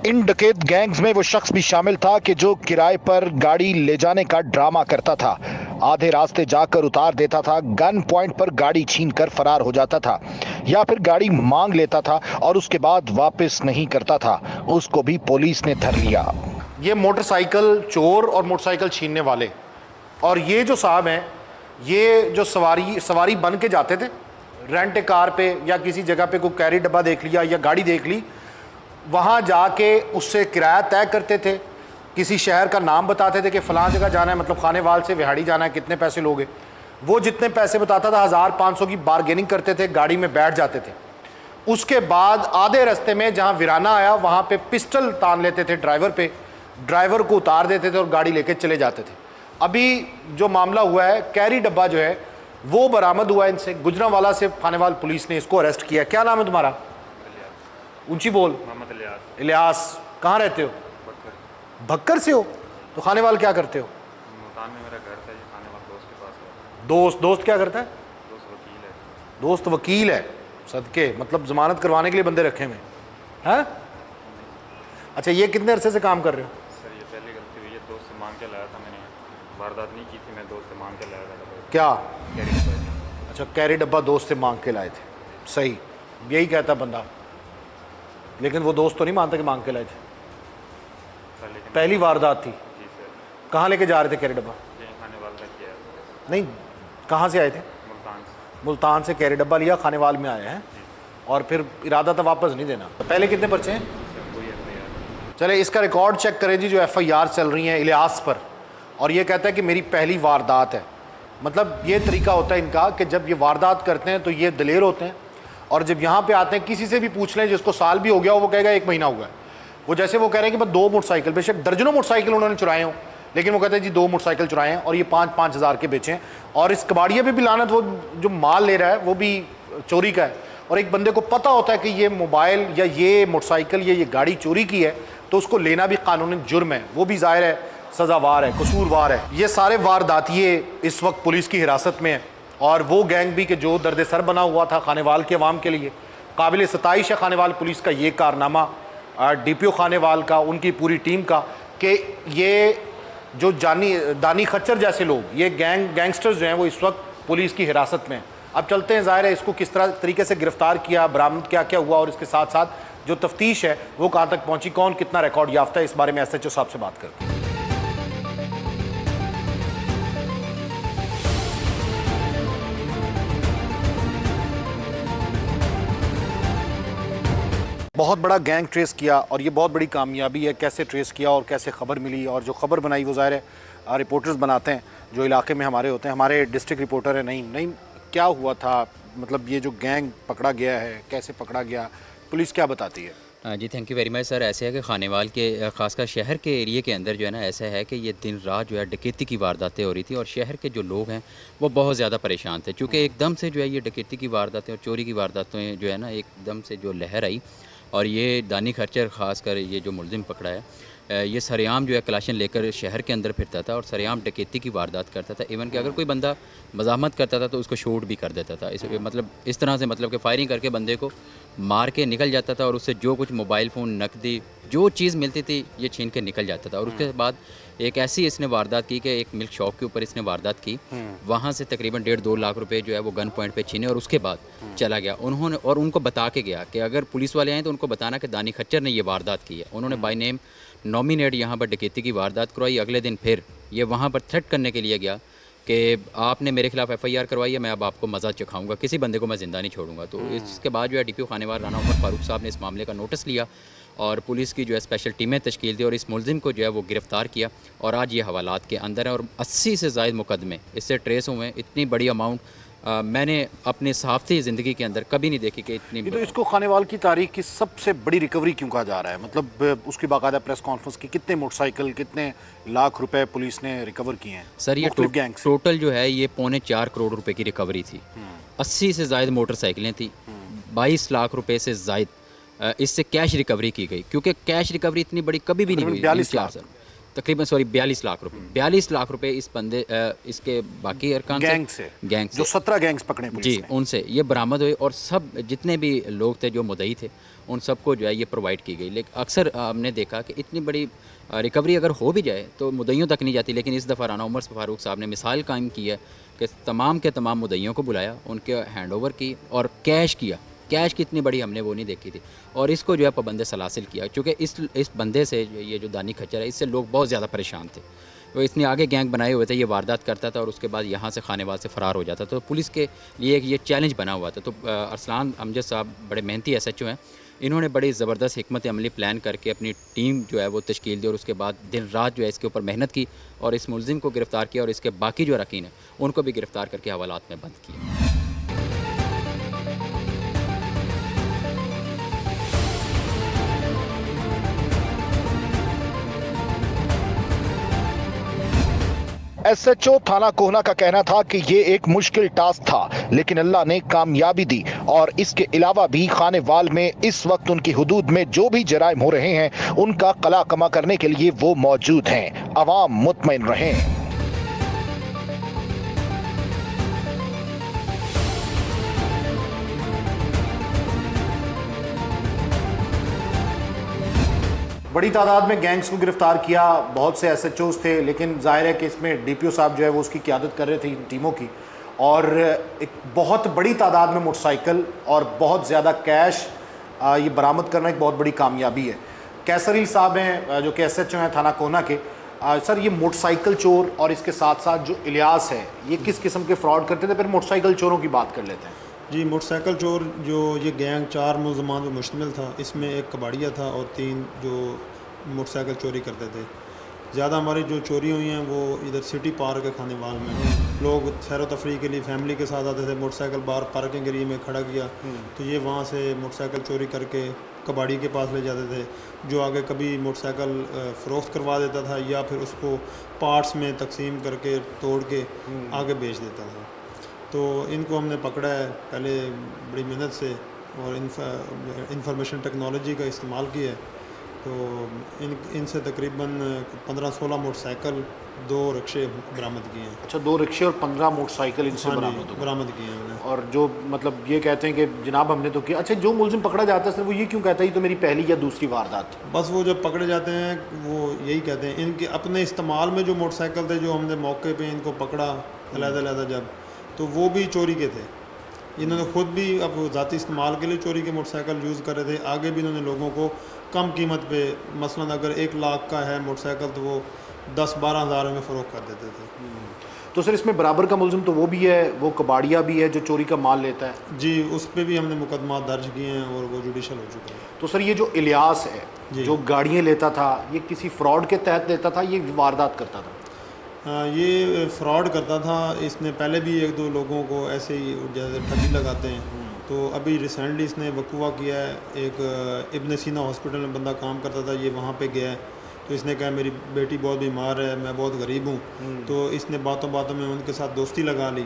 इन डकैत गैंग्स में वो शख्स भी शामिल था कि जो किराए पर गाड़ी ले जाने का ड्रामा करता था। आधे रास्ते जाकर उतार देता था, गन पॉइंट पर गाड़ी छीनकर फरार हो जाता था या फिर गाड़ी मांग लेता था और उसके बाद वापस नहीं करता था। उसको भी पुलिस ने धर लिया। ये मोटरसाइकिल चोर और मोटरसाइकिल छीनने वाले और ये जो साहब हैं, ये जो सवारी बन के जाते थे रेंट कार पे या किसी जगह पे कोई कैरी डब्बा देख लिया या गाड़ी देख ली, वहाँ जाके उससे किराया तय करते थे। किसी शहर का नाम बताते थे कि फ़लाँ जगह जाना है, मतलब खानेवाल से विहाड़ी जाना है, कितने पैसे लोगे। वो जितने पैसे बताता था 1000-500 की बारगेनिंग करते थे, गाड़ी में बैठ जाते थे। उसके बाद आधे रास्ते में जहाँ वीराना आया वहाँ पे पिस्टल तान लेते थे ड्राइवर पे, ड्राइवर को उतार देते थे और गाड़ी लेके चले जाते थे। अभी जो मामला हुआ है, कैरी डब्बा जो है वो बरामद हुआ है इनसे। गुजरांवाला से खानेवाल पुलिस ने इसको अरेस्ट किया। क्या नाम है तुम्हारा? ऊंची बोल। मोहम्मद इलियास। इलियास, कहाँ रहते हो? भक्कर से हो? तो खानेवाल क्या करते हो? मुल्तान में मेरा घर था, ये खानेवाल दोस्त के पास है। दोस्त क्या करता है? दोस्त वकील है। दोस्त वकील है। सदके, मतलब जमानत करवाने के लिए बंदे रखे हुए हैं। अच्छा, ये कितने अरसे से काम कर रहे हो? सर ये पहली गलती हुई है, दोस्त से मांग के लाया था मैंने, वारदात नहीं की थी, मैं दोस्त से मांग के लाया था। क्या? कैरी डब्बा। अच्छा, कैरी डब्बा दोस्त से मांग के लाए थे। सही, यही कहता बंदा, लेकिन वो दोस्त तो नहीं मानता कि मांग के लाए थे। सर लेकिन पहली वारदात थी। जी सर, कहाँ लेके जा रहे थे कैरी डब्बा? यही खानेवाल तक किया है। नहीं, कहाँ से आए थे? मुल्तान से। मुल्तान से कैरी डब्बा लिया, खानेवाल में आए हैं और फिर इरादा था वापस नहीं देना। पहले कितने पर्चे हैं? सर कोई FIR। चले इसका रिकॉर्ड चेक करें जी, जो FIR चल रही है इलियास पर, और ये कहता है कि मेरी पहली वारदात है। मतलब ये तरीका होता है इनका कि जब ये वारदात करते हैं तो ये दलेर होते हैं, और जब यहाँ पे आते हैं किसी से भी पूछ लें जिसको साल भी हो गया हो, वो कहेगा 1 महीना हुआ है। वो जैसे वो कह रहे हैं कि बस 2 मोटरसाइकिल, बेशक दर्जनों मोटरसाइकिल उन्होंने चुराए हों, लेकिन वो कहते हैं जी 2 मोटरसाइकिल चुराए हैं और ये 5-5 हज़ार के बेचे हैं। और इस कबाड़िए पे भी लानत, वो जो माल ले रहा है वो भी चोरी का है। और एक बंदे को पता होता है कि ये मोबाइल या ये मोटरसाइकिल या ये गाड़ी चोरी की है, तो उसको लेना भी कानूनी जुर्म है, वो भी ज़ाहिर है सज़ावार है, कसूरवार है। ये सारे वारदातिये इस वक्त पुलिस की हिरासत में हैं, और वो गैंग भी कि जो दर्द सर बना हुआ था खानेवाल के अवाम के लिए। काबिल सताइश है खानेवाल पुलिस का ये कारनामा, DPO खानेवाल का, उनकी पूरी टीम का, कि ये जो दानी खच्चर जैसे लोग, ये गैंगस्टर्स जो हैं वो इस वक्त पुलिस की हिरासत में हैं। अब चलते हैं, ज़ाहिर है इसको किस तरह तरीके से गिरफ़्तार किया, बरामद क्या क्या हुआ, और इसके साथ साथ जो तफ्तीश है वो कहाँ तक पहुँची, कौन कितना रिकॉर्ड याफ्ता है, इस बारे में SHO साहब से बात करते हैं। बहुत बड़ा गैंग ट्रेस किया और ये बहुत बड़ी कामयाबी है। कैसे ट्रेस किया और कैसे ख़बर मिली, और जो ख़बर बनाई वो ज़ाहिर है रिपोर्टर्स बनाते हैं जो इलाके में हमारे होते हैं। हमारे डिस्ट्रिक्ट रिपोर्टर है नहीं, क्या हुआ था, मतलब ये जो गैंग पकड़ा गया है कैसे पकड़ा गया, पुलिस क्या बताती है? जी thank you very much sir. ऐसे है कि खानेवाल के ख़ासकर शहर के एरिए के अंदर जो है ना, ऐसा है कि ये दिन रात जो है डकैती की वारदातें हो रही थी और शहर के जो लोग हैं वो बहुत ज़्यादा परेशान थे, क्योंकि एकदम से जो है ये डकैती की वारदातें और चोरी की वारदातें जो है ना एकदम से जो लहर आई, और ये दानी खच्चर ख़ासकर ये जो मुलजिम पकड़ा है, ये सरेआम जो है कलाशन लेकर शहर के अंदर फिरता था और सरेआम डकैती की वारदात करता था। इवन कि अगर कोई बंदा मज़ाहमत करता था तो उसको शूट भी कर देता था। इस तरह से मतलब कि फायरिंग करके बंदे को मार के निकल जाता था और उससे जो कुछ मोबाइल फ़ोन, नकदी, जो चीज़ मिलती थी ये छीन के निकल जाता था। और उसके बाद एक ऐसी इसने वारदात की कि एक मिल्क शॉप के ऊपर इसने वारदात की, वहाँ से तकरीबन 1.5-2 लाख रुपए जो है वो गन पॉइंट पे छीने और उसके बाद चला गया। उन्होंने और उनको बता के गया कि अगर पुलिस वाले आए तो उनको बताना कि दानी खच्चर ने ये वारदात की है। उन्होंने बाय नेम नॉमिनेट यहाँ पर डकैती की वारदात करवाई। अगले दिन फिर ये वहाँ पर थ्रेट करने के लिए गया कि आपने मेरे खिलाफ FIR करवाई है, मैं अब आपको मज़ा चखाऊंगा, किसी बंदे को मैं ज़िंदा नहीं छोड़ूंगा। तो इसके बाद जो है DPO खानेवाल राना उमर फारूक साहब ने इस मामले का नोटिस लिया और पुलिस की जो है स्पेशल टीमें तश्कील दी और इस मुलजिम को जो है वो गिरफ़्तार किया और आज ये हवालात के अंदर है और 80 से ज़ायद मुकदमे इससे ट्रेस हुए हैं। इतनी बड़ी अमाउंट मैंने अपनी सहाफ़ती ज़िंदगी के अंदर कभी नहीं देखी कि इतनी। ये तो इसको खानेवाल की तारीख की सबसे बड़ी रिकवरी क्यों कहा जा रहा है? मतलब उसकी बाकायदा प्रेस कॉन्फ्रेंस की, कितने मोटरसाइकिल, कितने लाख रुपए पुलिस ने रिकवर किए हैं सर ये मुख्तलिफ गैंग से? टोटल जो है ये 4.25 करोड़ रुपए की रिकवरी थी। 80 से ज़ायद मोटरसाइकिलें थी, 22 लाख रुपए से ज़ायद इससे कैश रिकवरी की गई, क्योंकि कैश रिकवरी इतनी बड़ी कभी भी नहीं हुई। 42 लाख तकरीबन 42 लाख रुपए, 42 लाख रुपए इस बंदे इसके बाकी अरकान गैंग जो 17 गैंग्स पकड़े पुलिस जी ने। उनसे ये बरामद हुए और सब जितने भी लोग थे जो मुद्दई थे उन सबको जो है ये प्रोवाइड की गई। लेकिन अक्सर हमने देखा कि इतनी बड़ी रिकवरी अगर हो भी जाए तो मुद्दइयों तक नहीं जाती, लेकिन इस दफ़ा राना उमर फारूक साहब ने मिसाल कायम की है कि तमाम के तमाम मुद्दइयों को बुलाया, उनके हैंड ओवर की और कैश किया। कैश की इतनी बड़ी हमने वो नहीं देखी थी और इसको जो है पाबंद सलासिल किया, क्योंकि इस बंदे से ये जो दानी खच्चर है इससे लोग बहुत ज़्यादा परेशान थे। वो इसने आगे गैंग बनाए हुए थे, ये वारदात करता था और उसके बाद यहाँ से खानेवाल से फ़रार हो जाता। तो पुलिस के लिए ये चैलेंज बना हुआ था। तो अरसलान अमजद साहब बड़े मेहनती SHO हैं, इन्होंने बड़ी ज़बरदस्त हिकमत अमली प्लान करके अपनी टीम जो है वो तश्कील दी और उसके बाद दिन रात जो है इसके ऊपर मेहनत की और इस मुलजिम को गिरफ़्तार किया और इसके बाकी जो अरकान हैं उनको भी गिरफ़्तार करके हवालात में बंद किया। SHO थाना कोहना का कहना था कि ये एक मुश्किल टास्क था, लेकिन अल्लाह ने कामयाबी दी और इसके अलावा भी खानेवाल में इस वक्त उनकी हुदूद में जो भी जराइम हो रहे हैं उनका कला कमा करने के लिए वो मौजूद हैं। अवाम मुतमईन रहें। बड़ी तादाद में गैंग्स को गिरफ्तार किया, बहुत से SHOs थे, लेकिन जाहिर है कि इसमें DPO साहब जो है वो उसकी क़यादत कर रहे थे इन टीमों की, और एक बहुत बड़ी तादाद में मोटरसाइकिल और बहुत ज़्यादा कैश ये बरामद करना एक बहुत बड़ी कामयाबी है। कैसर अली साहब हैं जो कि SHO हैं थाना कोहना के। सर, ये मोटरसाइकिल चोर और इसके साथ साथ जो इलियास है ये किस किस्म के फ्रॉड करते थे? फिर मोटरसाइकिल चोरों की बात कर लेते हैं। जी, मोटरसाइकिल चोर जो ये गैंग 4 मुलज़मान पर मुश्तमिल था। इसमें एक कबाड़िया था और 3 जो मोटरसाइकिल चोरी करते थे। ज़्यादा हमारी जो चोरी हुई हैं वो इधर सिटी पार्क है खानेवाल में। लोग सैर तफरी के लिए फैमिली के साथ आते थे, मोटरसाइकिल बाहर पार्किंग एरिया में खड़ा किया तो ये वहाँ से मोटरसाइकिल चोरी करके कबाड़ी के पास ले जाते थे, जो आगे कभी मोटरसाइकिल फ़रोख्त करवा देता था या फिर उसको पार्ट्स में तकसीम करके तोड़ के आगे बेच देता था। तो इनको हमने पकड़ा है पहले बड़ी मेहनत से और इंफॉर्मेशन टेक्नोलॉजी का इस्तेमाल किया है। तो इनसे तकरीबन 15-16 मोटरसाइकिल, 2 रिक्शे बरामद किए हैं। अच्छा, 2 रिक्शे और 15 मोटरसाइकिल इनसे बरामद किए हैं हमने। और जो मतलब ये कहते हैं कि जनाब हमने तो किया। अच्छा, जो मुलजिम पकड़ा जाता है सर वो ये क्यों कहता है ये तो मेरी पहली या दूसरी वारदात? बस वो जब पकड़े जाते हैं वो यही कहते हैं। इनके अपने इस्तेमाल में जो मोटरसाइकिल थे जो हमने मौके पे इनको पकड़ा अलग-अलग जब, तो वो भी चोरी के थे। इन्होंने ख़ुद भी अब ज़ाती इस्तेमाल के लिए चोरी के मोटरसाइकिल यूज़ कर रहे थे। आगे भी इन्होंने लोगों को कम कीमत पे, मसलन अगर 1 लाख का है मोटरसाइकिल तो वो 10-12 हज़ार में फ़रोख्त कर देते थे। तो सर इसमें बराबर का मुलजिम तो वो भी है, वो कबाड़िया भी है जो चोरी का माल लेता है? जी, उस पर भी हमने मुकदमा दर्ज किए हैं और वो जुडिशल हो चुका है। तो सर ये जो इलियास है जो गाड़ियाँ लेता था, ये किसी फ्रॉड के तहत लेता था, ये वारदात करता था? ये फ्रॉड करता था। इसने पहले भी 1-2 लोगों को ऐसे ही जैसे ठगी लगाते हैं। तो अभी रिसेंटली इसने वकूआ किया है। एक इब्न सीना हॉस्पिटल में बंदा काम करता था, ये वहाँ पे गया है तो इसने कहा मेरी बेटी बहुत बीमार है, मैं बहुत गरीब हूँ। तो इसने बातों बातों में उनके साथ दोस्ती लगा ली।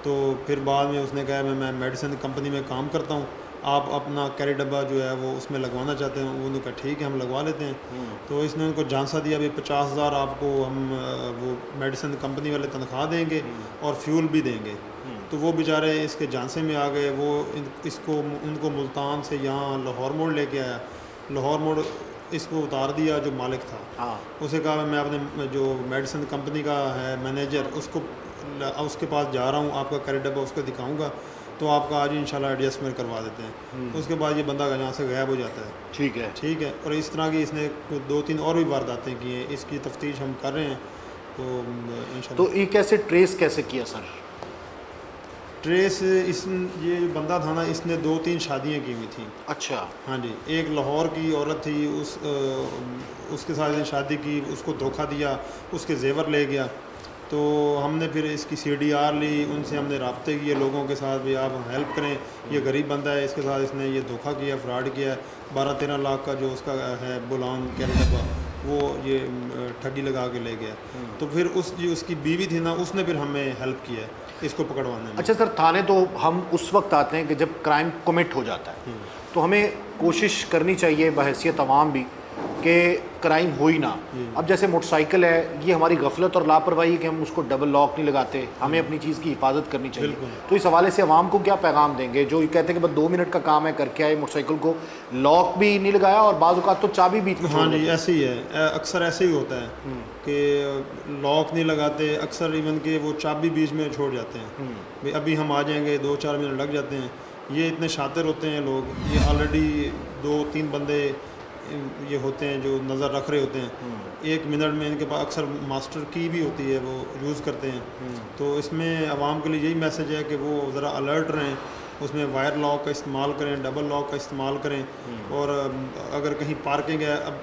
तो फिर बाद में उसने कहा मैं मेडिसिन कंपनी में काम करता हूँ, आप अपना कैरी डब्बा जो है वो उसमें लगवाना चाहते हैं? उन्होंने कहा ठीक है हम लगवा लेते हैं। तो इसने उनको झांसा दिया भी 50,000 आपको हम वो मेडिसिन कंपनी वाले तनख्वाह देंगे और फ्यूल भी देंगे। तो वो बेचारे इसके झांसे में आ गए। वो इसको उनको मुल्तान से यहाँ लाहौर मोड़ लेके आया। लाहौर मोड़ इसको उतार दिया जो मालिक था। उसे कहा मैं अपने जो मेडिसिन कंपनी का है मैनेजर उसके पास जा रहा हूँ, आपका कैरी डब्बा उसको दिखाऊँगा तो आपका आज इंशाल्लाह एडजस्टमेंट करवा देते हैं। उसके बाद ये बंदा यहाँ से गायब हो जाता है। ठीक है। और इस तरह की इसने 2-3 और भी वारदातें की हैं। इसकी तफ्तीश हम कर रहे हैं तो इंशाल्लाह। तो ये कैसे ट्रेस कैसे किया सर? ट्रेस इस ये बंदा था ना, इसने 2-3 शादियां की हुई थी। अच्छा। हाँ जी, एक लाहौर की औरत थी, उसके साथ इसने शादी की, उसको धोखा दिया, उसके जेवर ले गया। तो हमने फिर इसकी CDR ली, उनसे हमने रब्ते किए लोगों के साथ, भी आप हेल्प करें, ये गरीब बंदा है, इसके साथ इसने ये धोखा किया, फ्रॉड किया। 12-13 लाख का जो उसका है बुलान कैरेटा का, वो ये ठगी लगा के ले गया। तो फिर जो उसकी बीवी थी ना, उसने फिर हमें हेल्प किया है इसको पकड़वाने में। अच्छा सर, थाने तो हम उस वक्त आते हैं कि जब क्राइम कमिट हो जाता है, तो हमें कोशिश करनी चाहिए बहैसियत अवाम भी कि क्राइम हो ही ना। अब जैसे मोटरसाइकिल है, ये हमारी गफलत और लापरवाही है कि हम उसको डबल लॉक नहीं लगाते, हमें अपनी चीज़ की हिफाजत करनी चाहिए। तो इस हवाले से अवाम को क्या पैगाम देंगे जो ये कहते हैं कि बस 2 मिनट का काम है, करके आए, मोटरसाइकिल को लॉक भी नहीं लगाया और बाज़ औक़ात तो चाबी बीच में। हाँ जी, ऐसे ही है, अक्सर ऐसे ही होता है कि लॉक नहीं लगाते, अक्सर इवन के वो चाबी बीच में छोड़ जाते हैं, भाई अभी हम आ जाएंगे, 2-4 मिनट लग जाते हैं। ये इतने शातिर होते हैं लोग, ये ऑलरेडी 2-3 बंदे ये होते हैं जो नज़र रख रहे होते हैं। 1 मिनट में इनके पास अक्सर मास्टर की भी होती है, वो यूज़ करते हैं। तो इसमें आवाम के लिए यही मैसेज है कि वो ज़रा अलर्ट रहें, उसमें वायर लॉक का इस्तेमाल करें, डबल लॉक का इस्तेमाल करें। और अगर कहीं पार्किंग है, अब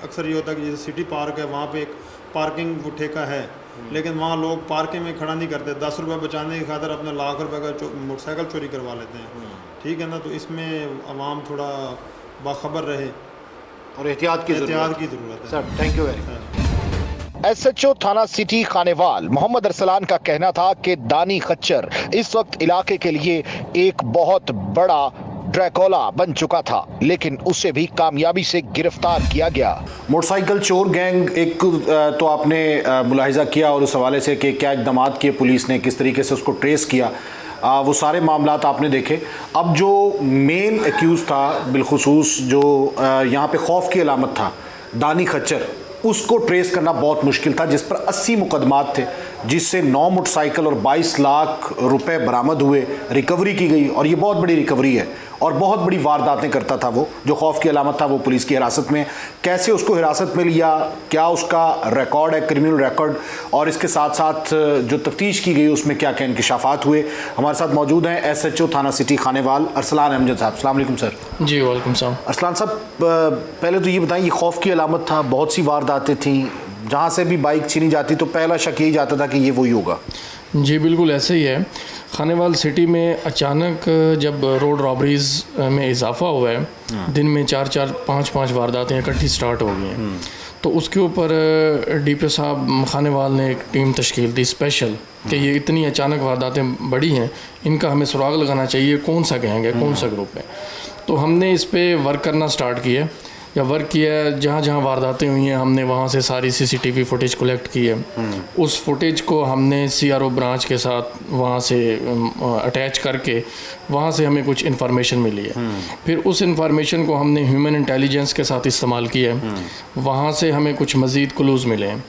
अक्सर ये होता है कि जैसे सिटी पार्क है, वहाँ पे एक पार्किंग वो ठेका है, लेकिन वहाँ लोग पार्किंग में खड़ा नहीं करते, 10 रुपये बचाने की खातिर अपने लाख रुपये का मोटरसाइकिल चोरी करवा लेते हैं। ठीक है ना, तो इसमें आवाम थोड़ा बाखबर रहे और एहतियात की ज़रूरत है। Sir, thank you very much. SHO थाना सिटी खानेवाल मोहम्मद अरसलान का कहना था कि दानी खच्चर इस वक्त इलाके के लिए एक बहुत बड़ा ड्रैकोला बन चुका था, लेकिन उसे भी कामयाबी से गिरफ्तार किया गया। मोटरसाइकिल चोर गैंग एक तो आपने मुलाहिजा किया और उस हवाले से कि क्या इक़दाम किए पुलिस ने, किस तरीके से उसको ट्रेस किया, वो सारे मामलात आपने देखे। अब जो मेन एक्यूज़ था, बिलखुसूस जो यहाँ पे खौफ की अलामत था, दानी खच्चर, उसको ट्रेस करना बहुत मुश्किल था, जिस पर 80 मुकदमात थे, जिससे 9 मोटरसाइकिल और 22 लाख रुपए बरामद हुए, रिकवरी की गई। और ये बहुत बड़ी रिकवरी है और बहुत बड़ी वारदातें करता था वो। जो खौफ की अलामत था वो पुलिस की हिरासत में, कैसे उसको हिरासत में लिया, क्या उसका रिकॉर्ड है, क्रिमिनल रिकॉर्ड, और इसके साथ साथ जो तफ्तीश की गई उसमें क्या क्या इंकशाफात हुए। हमारे साथ मौजूद हैं SHO थाना सिटी खानेवाल अरसलान अहमद साहब। अस्सलाम वालेकुम सर। जी वालेकुम सलाम। अरसलान साहब, पहले तो ये बताएं, ये खौफ की अलामत था, बहुत सी वारदातें थी, जहाँ से भी बाइक छीनी जाती तो पहला शक यही जाता था कि ये वही होगा। जी बिल्कुल ऐसे ही है। खानेवाल सिटी में अचानक जब रोड रॉबरीज़ में इजाफा हुआ है, दिन में 4-4, 5-5 वारदातें इकट्ठी स्टार्ट हो गई हैं, तो उसके ऊपर DPO साहब खानेवाल ने एक टीम तश्कील दी स्पेशल कि ये इतनी अचानक वारदातें बढ़ी हैं, इनका हमें सुराग लगाना चाहिए, कौन सा गैंग है, कौन सा ग्रुप है। तो हमने इस पर वर्क करना स्टार्ट किया या वर्क किया, जहाँ जहाँ वारदातें हुई हैं हमने वहाँ से सारी CCTV फुटेज कलेक्ट की है। उस फुटेज को हमने CRO ब्रांच के साथ वहाँ से अटैच करके वहाँ से हमें कुछ इन्फॉर्मेशन मिली है। फिर उस इन्फॉर्मेशन को हमने ह्यूमन इंटेलिजेंस के साथ इस्तेमाल किया है, वहाँ से हमें कुछ मज़ीद क्लूज़ मिले हैं।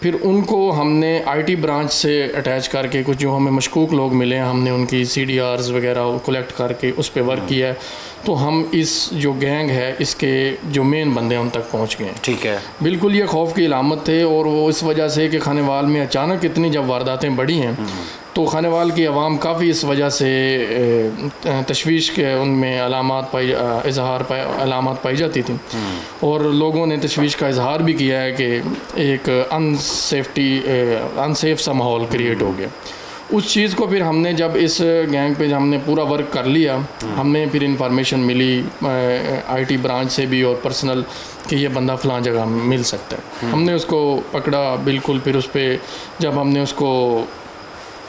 फिर उनको हमने IT ब्रांच से अटैच करके कुछ जो हमें मशकूक लोग मिले हैं, हमने उनकी CDRs वगैरह कलेक्ट करके उस पर वर्क किया है। तो हम इस जो गैंग है इसके जो मेन बंदे हैं उन तक पहुंच गए हैं। ठीक है, बिल्कुल ये खौफ की अलामत थे, और वो इस वजह से कि खानेवाल में अचानक इतनी जब वारदातें बढ़ी हैं तो खानेवाल की आवाम काफ़ी इस वजह से तशवीश के उनमें अलामत पाई जाती थी, और लोगों ने तशवीश का इजहार भी किया है कि एक अनसेफ सा माहौल क्रिएट हो गया। उस चीज़ को फिर हमने जब इस गैंग पे हमने पूरा वर्क कर लिया, हमें फिर इंफॉर्मेशन मिली IT ब्रांच से भी और पर्सनल कि ये बंदा फ़लाँ जगह मिल सकता है। हमने उसको पकड़ा बिल्कुल। फिर उस पर जब हमने उसको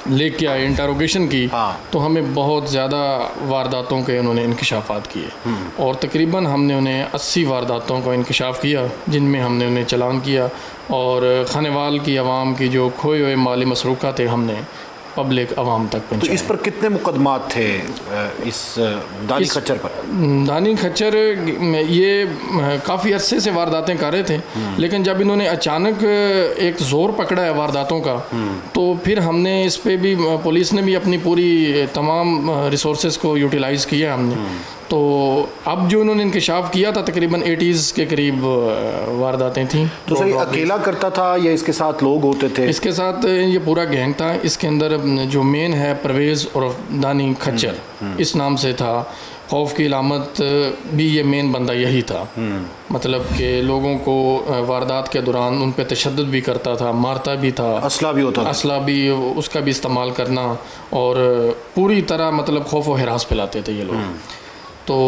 लेके आए, इंटरोगेशन की, तो हमें बहुत ज़्यादा वारदातों के उन्होंने इंकशाफात किए, और तकरीबन हमने उन्हें 80 वारदातों को इंकशाफ किया, जिनमें हमने उन्हें चालान किया। और खानेवाल की आवाम की जो खोए हुए माली मसरूक़ा थे हमने पब्लिक आवाम तक पहुँचाया। तो इस पर कितने मुकदमात थे इस दानी खच्चर पर? दानी खच्चर ये काफ़ी अरसे से वारदातें कर रहे थे, लेकिन जब इन्होंने अचानक एक ज़ोर पकड़ा है वारदातों का, तो फिर हमने इस पे भी, पुलिस ने भी अपनी पूरी तमाम रिसोर्सेज को यूटिलाइज़ किया हमने। तो अब जो इन्होंने इंकशाफ किया था तकरीबन 80s के करीब वारदातें थी। तो सर ये अकेला करता था या इसके साथ लोग होते थे? इसके साथ ये पूरा गैंग था। इसके अंदर जो मेन है परवेज़ और दानी खच्चर, इस नाम से था। खौफ की अलामत भी ये मेन बंदा यही था, मतलब कि लोगों को वारदात के दौरान उन पे तशद्दुद भी करता था, मारता भी था, असला भी होता था। असला भी उसका भी इस्तेमाल करना, और पूरी तरह मतलब खौफ व हिरास फैलाते थे ये लोग। तो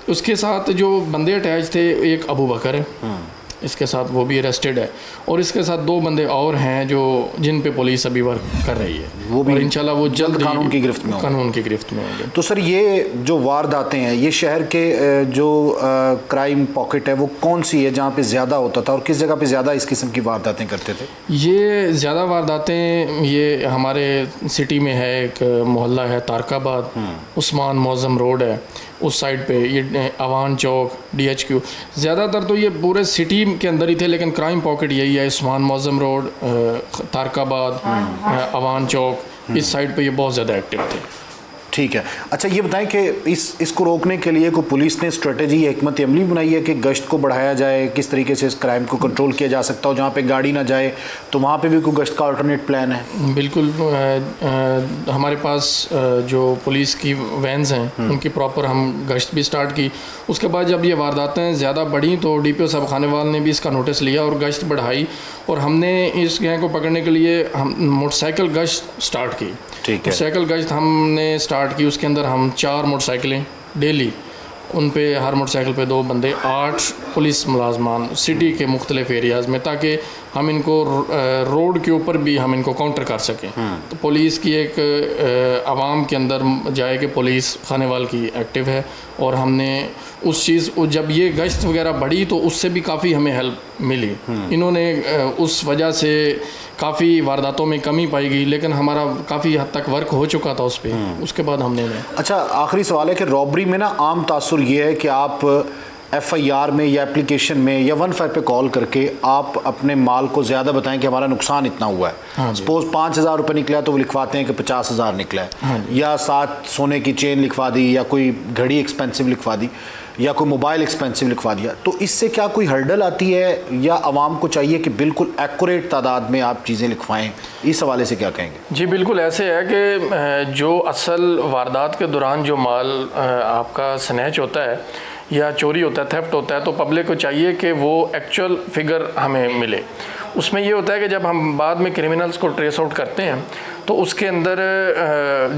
उसके साथ जो बंदे अटैच थे, एक अबू बकर है, इसके साथ वो भी अरेस्टेड है, और इसके साथ 2 बंदे और हैं जो जिन पे पुलिस अभी वर्क कर रही है। वो भी और इंशाल्लाह वो जल्द कानून की गिरफ्त में होंगे। कानून की गिरफ्त में होंगे। तो सर ये जो वारदातें हैं, ये शहर के जो क्राइम पॉकेट है वो कौन सी है जहाँ पे ज़्यादा होता था, और किस जगह पे ज़्यादा इस किस्म की वारदातें करते थे? ये ज़्यादा वारदातें ये हमारे सिटी में है, एक मोहल्ला है तारकाबाद, उस्मान मौज़म रोड है उस साइड पे, ये अवान चौक, DHQ, ज़्यादातर तो ये पूरे सिटी के अंदर ही थे, लेकिन क्राइम पॉकेट यही है, उस्मान मौज़म रोड, तारकाबाद, अवान चौक, इस साइड पे ये बहुत ज़्यादा एक्टिव थे। ठीक है। अच्छा ये बताएं कि इसको रोकने के लिए कोई पुलिस ने स्ट्रेटजी या हिकमत अमली बनाई है कि गश्त को बढ़ाया जाए, किस तरीके से इस क्राइम को कंट्रोल किया जा सकता हो? जहाँ पे गाड़ी ना जाए तो वहाँ पे भी कोई गश्त का अल्टरनेट प्लान है? बिल्कुल, हमारे पास जो पुलिस की वैन्स हैं उनकी प्रॉपर हम गश्त भी स्टार्ट की। उसके बाद जब ये वारदातें ज़्यादा बढ़ी तो DPO साहब खानेवाल ने भी इसका नोटिस लिया और गश्त बढ़ाई, और हमने इस गैंग को पकड़ने के लिए हम मोटरसाइकिल गश्त स्टार्ट की। ठीक है। मोटरसाइकिल गश्त हमने स्टार्ट की, उसके अंदर हम 4 मोटरसाइकिलें डेली, उन पे हर मोटरसाइकिल पे 2 बंदे, 8 पुलिस मुलाजमान सिटी के मुख्तलिफ एरियाज़ में, ताकि हम इनको रोड के ऊपर भी हम इनको काउंटर कर सकें। तो पुलिस की एक आवाम के अंदर जाए कि पुलिस खानेवाल की एक्टिव है, और हमने उस चीज़, जब ये गश्त वगैरह बढ़ी तो उससे भी काफ़ी हमें हेल्प मिली। इन्होंने उस वजह से काफ़ी वारदातों में कमी पाई गई, लेकिन हमारा काफ़ी हद तक वर्क हो चुका था उस पर। उसके बाद हमने अच्छा आखिरी सवाल है कि रॉबरी में ना आम तासुर ये है कि आप FIR में या एप्लीकेशन में या 15 पे कॉल करके आप अपने माल को ज़्यादा बताएं कि हमारा नुकसान इतना हुआ है। सपोज 5,000 रुपये निकला तो वो लिखवाते हैं कि 50,000 निकला है, या साथ सोने की चेन लिखवा दी, या कोई घड़ी एक्सपेंसिव लिखवा दी, या कोई मोबाइल एक्सपेंसिव लिखवा दिया। तो इससे क्या कोई हर्डल आती है, या आवाम को चाहिए कि बिल्कुल एक्यूरेट तादाद में आप चीज़ें लिखवाएं? इस हवाले से क्या कहेंगे? जी बिल्कुल ऐसे है कि जो असल वारदात के दौरान जो माल आपका स्नैच होता है या चोरी होता है, थेफ्ट होता है, तो पब्लिक को चाहिए कि वो एक्चुअल फिगर हमें मिले। उसमें ये होता है कि जब हम बाद में क्रिमिनल्स को ट्रेस आउट करते हैं तो उसके अंदर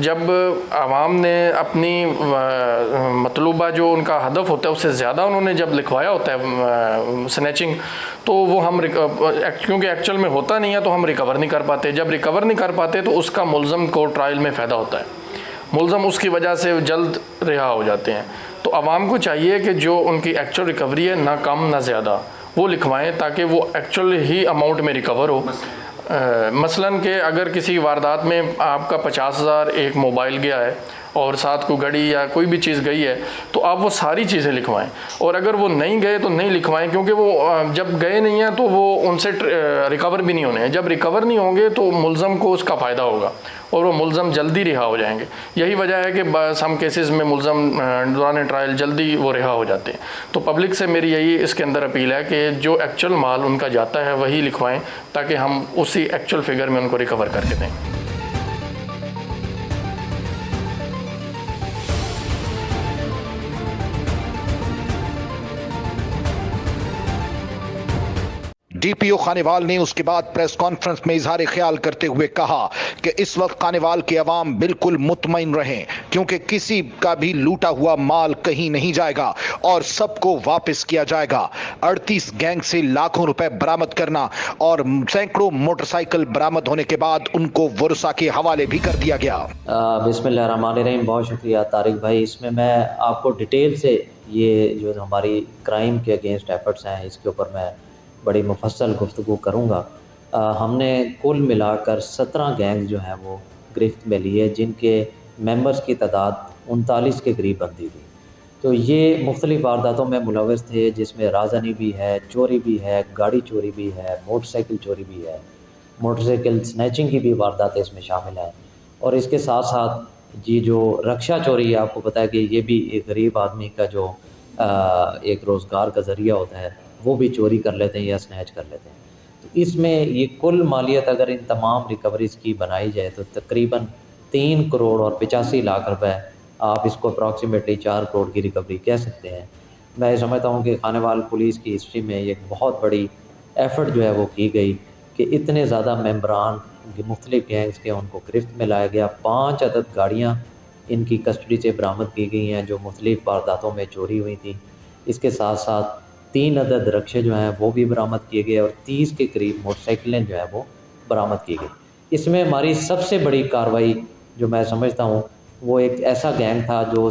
जब आवाम ने अपनी मतलूबा जो उनका हदफ होता है उससे ज़्यादा उन्होंने जब लिखवाया होता है स्नैचिंग, तो वो हम क्योंकि एक्चुअल में होता नहीं है तो हम रिकवर नहीं कर पाते। जब रिकवर नहीं कर पाते तो उसका मुलज़म को ट्रायल में फ़ायदा होता है, मुलज़म उसकी वजह से जल्द रिहा हो जाते हैं। तो आवाम को चाहिए कि जो उनकी एक्चुअल रिकवरी है, ना कम ना ज़्यादा, वो लिखवाएं ताकि वो एक्चुअल ही अमाउंट में रिकवर हो। मसलन कि अगर किसी वारदात में आपका 50,000 एक मोबाइल गया है और साथ को घड़ी या कोई भी चीज़ गई है, तो आप वो सारी चीज़ें लिखवाएं। और अगर वो नहीं गए तो नहीं लिखवाएं, क्योंकि वो जब गए नहीं हैं तो वो उनसे रिकवर भी नहीं होने हैं। जब रिकवर नहीं होंगे तो मुलज़म को उसका फ़ायदा होगा और वो मुलज़म जल्दी रिहा हो जाएंगे। यही वजह है कि सम केसेस में मुलज़म दौरान ट्रायल जल्दी वो रिहा हो जाते हैं। तो पब्लिक से मेरी यही इसके अंदर अपील है कि जो एक्चुअल माल उनका जाता है वही लिखवाएं, ताकि हम उसी एक्चुअल फिगर में उनको रिकवर करके दें। DPO खानेवाल ने उसके बाद प्रेस कॉन्फ्रेंस में इजहार ख्याल करते हुए कहा कि इस वक्त खानेवाल के अवाम बिल्कुल मुतमईन रहें, क्योंकि किसी का भी लूटा हुआ माल कहीं नहीं जाएगा और सबको वापस किया जाएगा। 38 गैंग से लाखों रुपए बरामद करना और सैकड़ों मोटरसाइकिल बरामद होने के बाद उनको वर्षा के हवाले भी कर दिया गया। बिस्मिल्लाहिर्रहमानिर्रहीम। बहुत शुक्रिया तारिक भाई। इसमें मैं आपको डिटेल से ये जो हमारी क्राइम के अगेंस्ट एफर्ट्स हैं इसके ऊपर मैं बड़ी मुफस्सल गुफ्तगू करूँगा। हमने कुल मिलाकर 17 गैंग जो हैं वो गिरफ्त में लिए, जिनके मेंबर्स की तादाद 39 के करीब बनती थी। तो ये मुख्तलिफ़ वारदातों में मुलव्वस थे, जिसमें राजनी भी है, चोरी भी है, गाड़ी चोरी भी है, मोटरसाइकिल चोरी भी है, मोटरसाइकिल स्नैचिंग की भी वारदातें इसमें शामिल हैं। और इसके साथ साथ ये जो रक्षा चोरी है, आपको पता है कि ये भी एक गरीब आदमी का जो एक रोज़गार का ज़रिया होता है, वो भी चोरी कर लेते हैं या स्नैच कर लेते हैं। तो इसमें ये कुल मालियत अगर इन तमाम रिकवरीज़ की बनाई जाए तो तकरीबन 3 करोड़ और 85 लाख रुपए, आप इसको अप्रॉक्सीमेटली 4 करोड़ की रिकवरी कह सकते हैं। मैं समझता हूँ कि खानेवाल पुलिस की हिस्ट्री में एक बहुत बड़ी एफ़र्ट जो है वो की गई कि इतने ज़्यादा मेंबरान मुख्तलिफ़ गैंग्स के उनको गिरफ्त में लाया गया। 5 अदद गाड़ियाँ इनकी कस्टडी से बरामद की गई हैं जो मुख्तलिफ़ वारदातों में चोरी हुई थी। इसके साथ साथ 3 अदद रक्शे जो हैं वो भी बरामद किए गए और 30 के करीब मोटरसाइकिलें जो है वो बरामद की गई। इसमें हमारी सबसे बड़ी कार्रवाई जो मैं समझता हूँ वो एक ऐसा गैंग था जो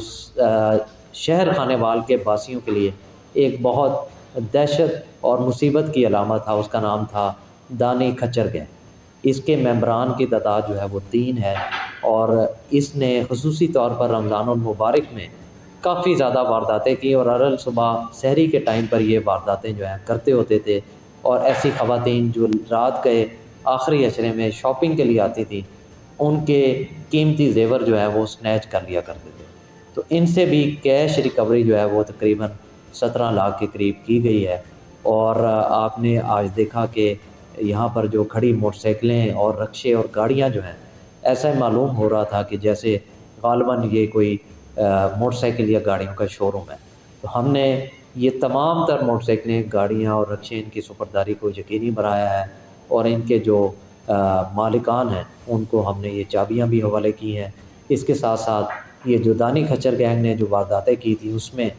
शहर खानेवाल के वासियों के लिए एक बहुत दहशत और मुसीबत की अलामत था। उसका नाम था दानी खच्चर गैंग। इसके मेंबरान की तादाद जो है वो 3 है और इसने ख़ुसूसी तौर पर रमज़ानुल मुबारक में काफ़ी ज़्यादा वारदातें की और हर सुबह सहरी के टाइम पर ये वारदातें जो हैं करते होते थे। और ऐसी ख़वातीन जो रात के आखिरी अशरे में शॉपिंग के लिए आती थी, उनके कीमती जेवर जो है वो स्नैच कर लिया करते थे। तो इनसे भी कैश रिकवरी जो है वो तकरीबन 17 लाख के करीब की गई है। और आपने आज देखा कि यहाँ पर जो खड़ी मोटरसाइकिलें और रक्शे और गाड़ियाँ जो हैं, ऐसा मालूम हो रहा था कि जैसे ग़ालिबन ये कोई मोटरसाइकिल या गाड़ियों का शोरूम है। तो हमने ये तमाम तर मोटरसाइकिलें, गाड़ियाँ और रक्शे इनकी सुपुर्दारी को यकीनी बनाया है और इनके जो मालिकान हैं उनको हमने ये चाबियाँ भी हवाले की हैं। इसके साथ साथ ये जो दानी खच्चर गैंग ने जो वारदातें की थी उसमें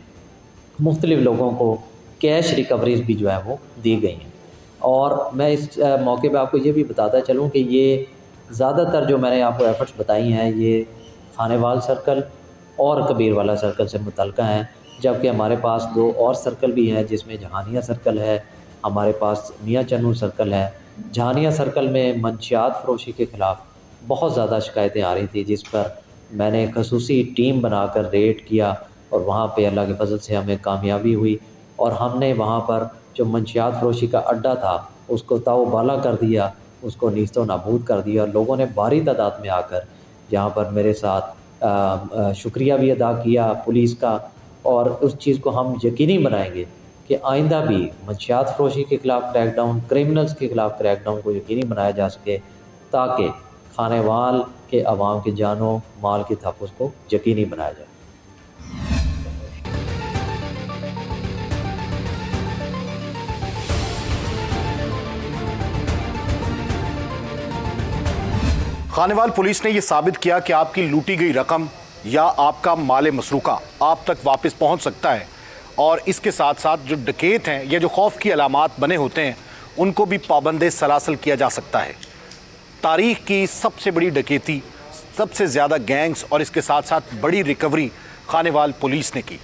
मुख्तलिफ़ लोगों को कैश रिकवरीज भी जो है वो दी गई हैं। और मैं इस मौके पे आपको ये भी बताता चलूँ कि ये ज़्यादातर जो मैंने आपको एफ़र्ट्स बताई हैं ये खानेवाल सर्कल और कबीरवाला सर्कल से मुतल्लिक़ हैं, जबकि हमारे पास 2 और सर्कल भी हैं जिसमें जहानिया सर्कल है, हमारे पास मियाँ चन्नू सर्कल है। जहानिया सर्कल में मंशियात फ़रोशी के ख़िलाफ़ बहुत ज़्यादा शिकायतें आ रही थी, जिस पर मैंने ख़ुसूसी टीम बनाकर रेड किया और वहाँ पे अल्लाह के फ़ज़ल से हमें कामयाबी हुई और हमने वहाँ पर जो मंशियात फ़रोशी का अड्डा था उसको ताउबाला कर दिया, उसको नीस्तो नाबूद कर दिया। और लोगों ने भारी तादाद में आकर यहाँ पर मेरे साथ शुक्रिया भी अदा किया पुलिस का। और उस चीज़ को हम यकीनी बनाएंगे कि आइंदा भी मंशियात फ़रोशी के ख़िलाफ़ क्रैकडाउन, क्रिमिनल्स के ख़िलाफ़ क्रैकडाउन को यकीनी बनाया जा सके ताकि खानेवाल के अवाम के जानो माल के तहफ़्फ़ुज़ को यकीनी बनाया जाए। खानेवाल पुलिस ने यह साबित किया कि आपकी लूटी गई रकम या आपका माल मसरूका आप तक वापस पहुंच सकता है और इसके साथ साथ जो डकैत हैं या जो खौफ की अलामात बने होते हैं उनको भी पाबंदे सलासल किया जा सकता है। तारीख की सबसे बड़ी डकैती, सबसे ज़्यादा गैंग्स और इसके साथ साथ बड़ी रिकवरी खानेवाल पुलिस ने की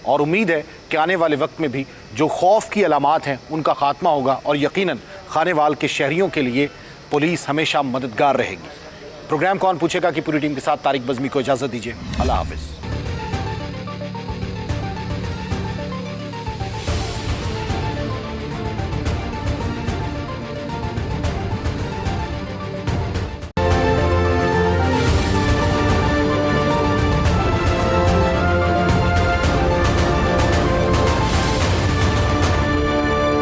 और उम्मीद है कि आने वाले वक्त में भी जो खौफ की अलामात हैं उनका खात्मा होगा और यकीनन खानेवाल के शहरियों के लिए पुलिस हमेशा मददगार रहेगी। प्रोग्राम कौन पूछेगा की पूरी टीम के साथ तारिक बज़मी को इजाज़त दीजिए। अल्लाह हाफ़िज़।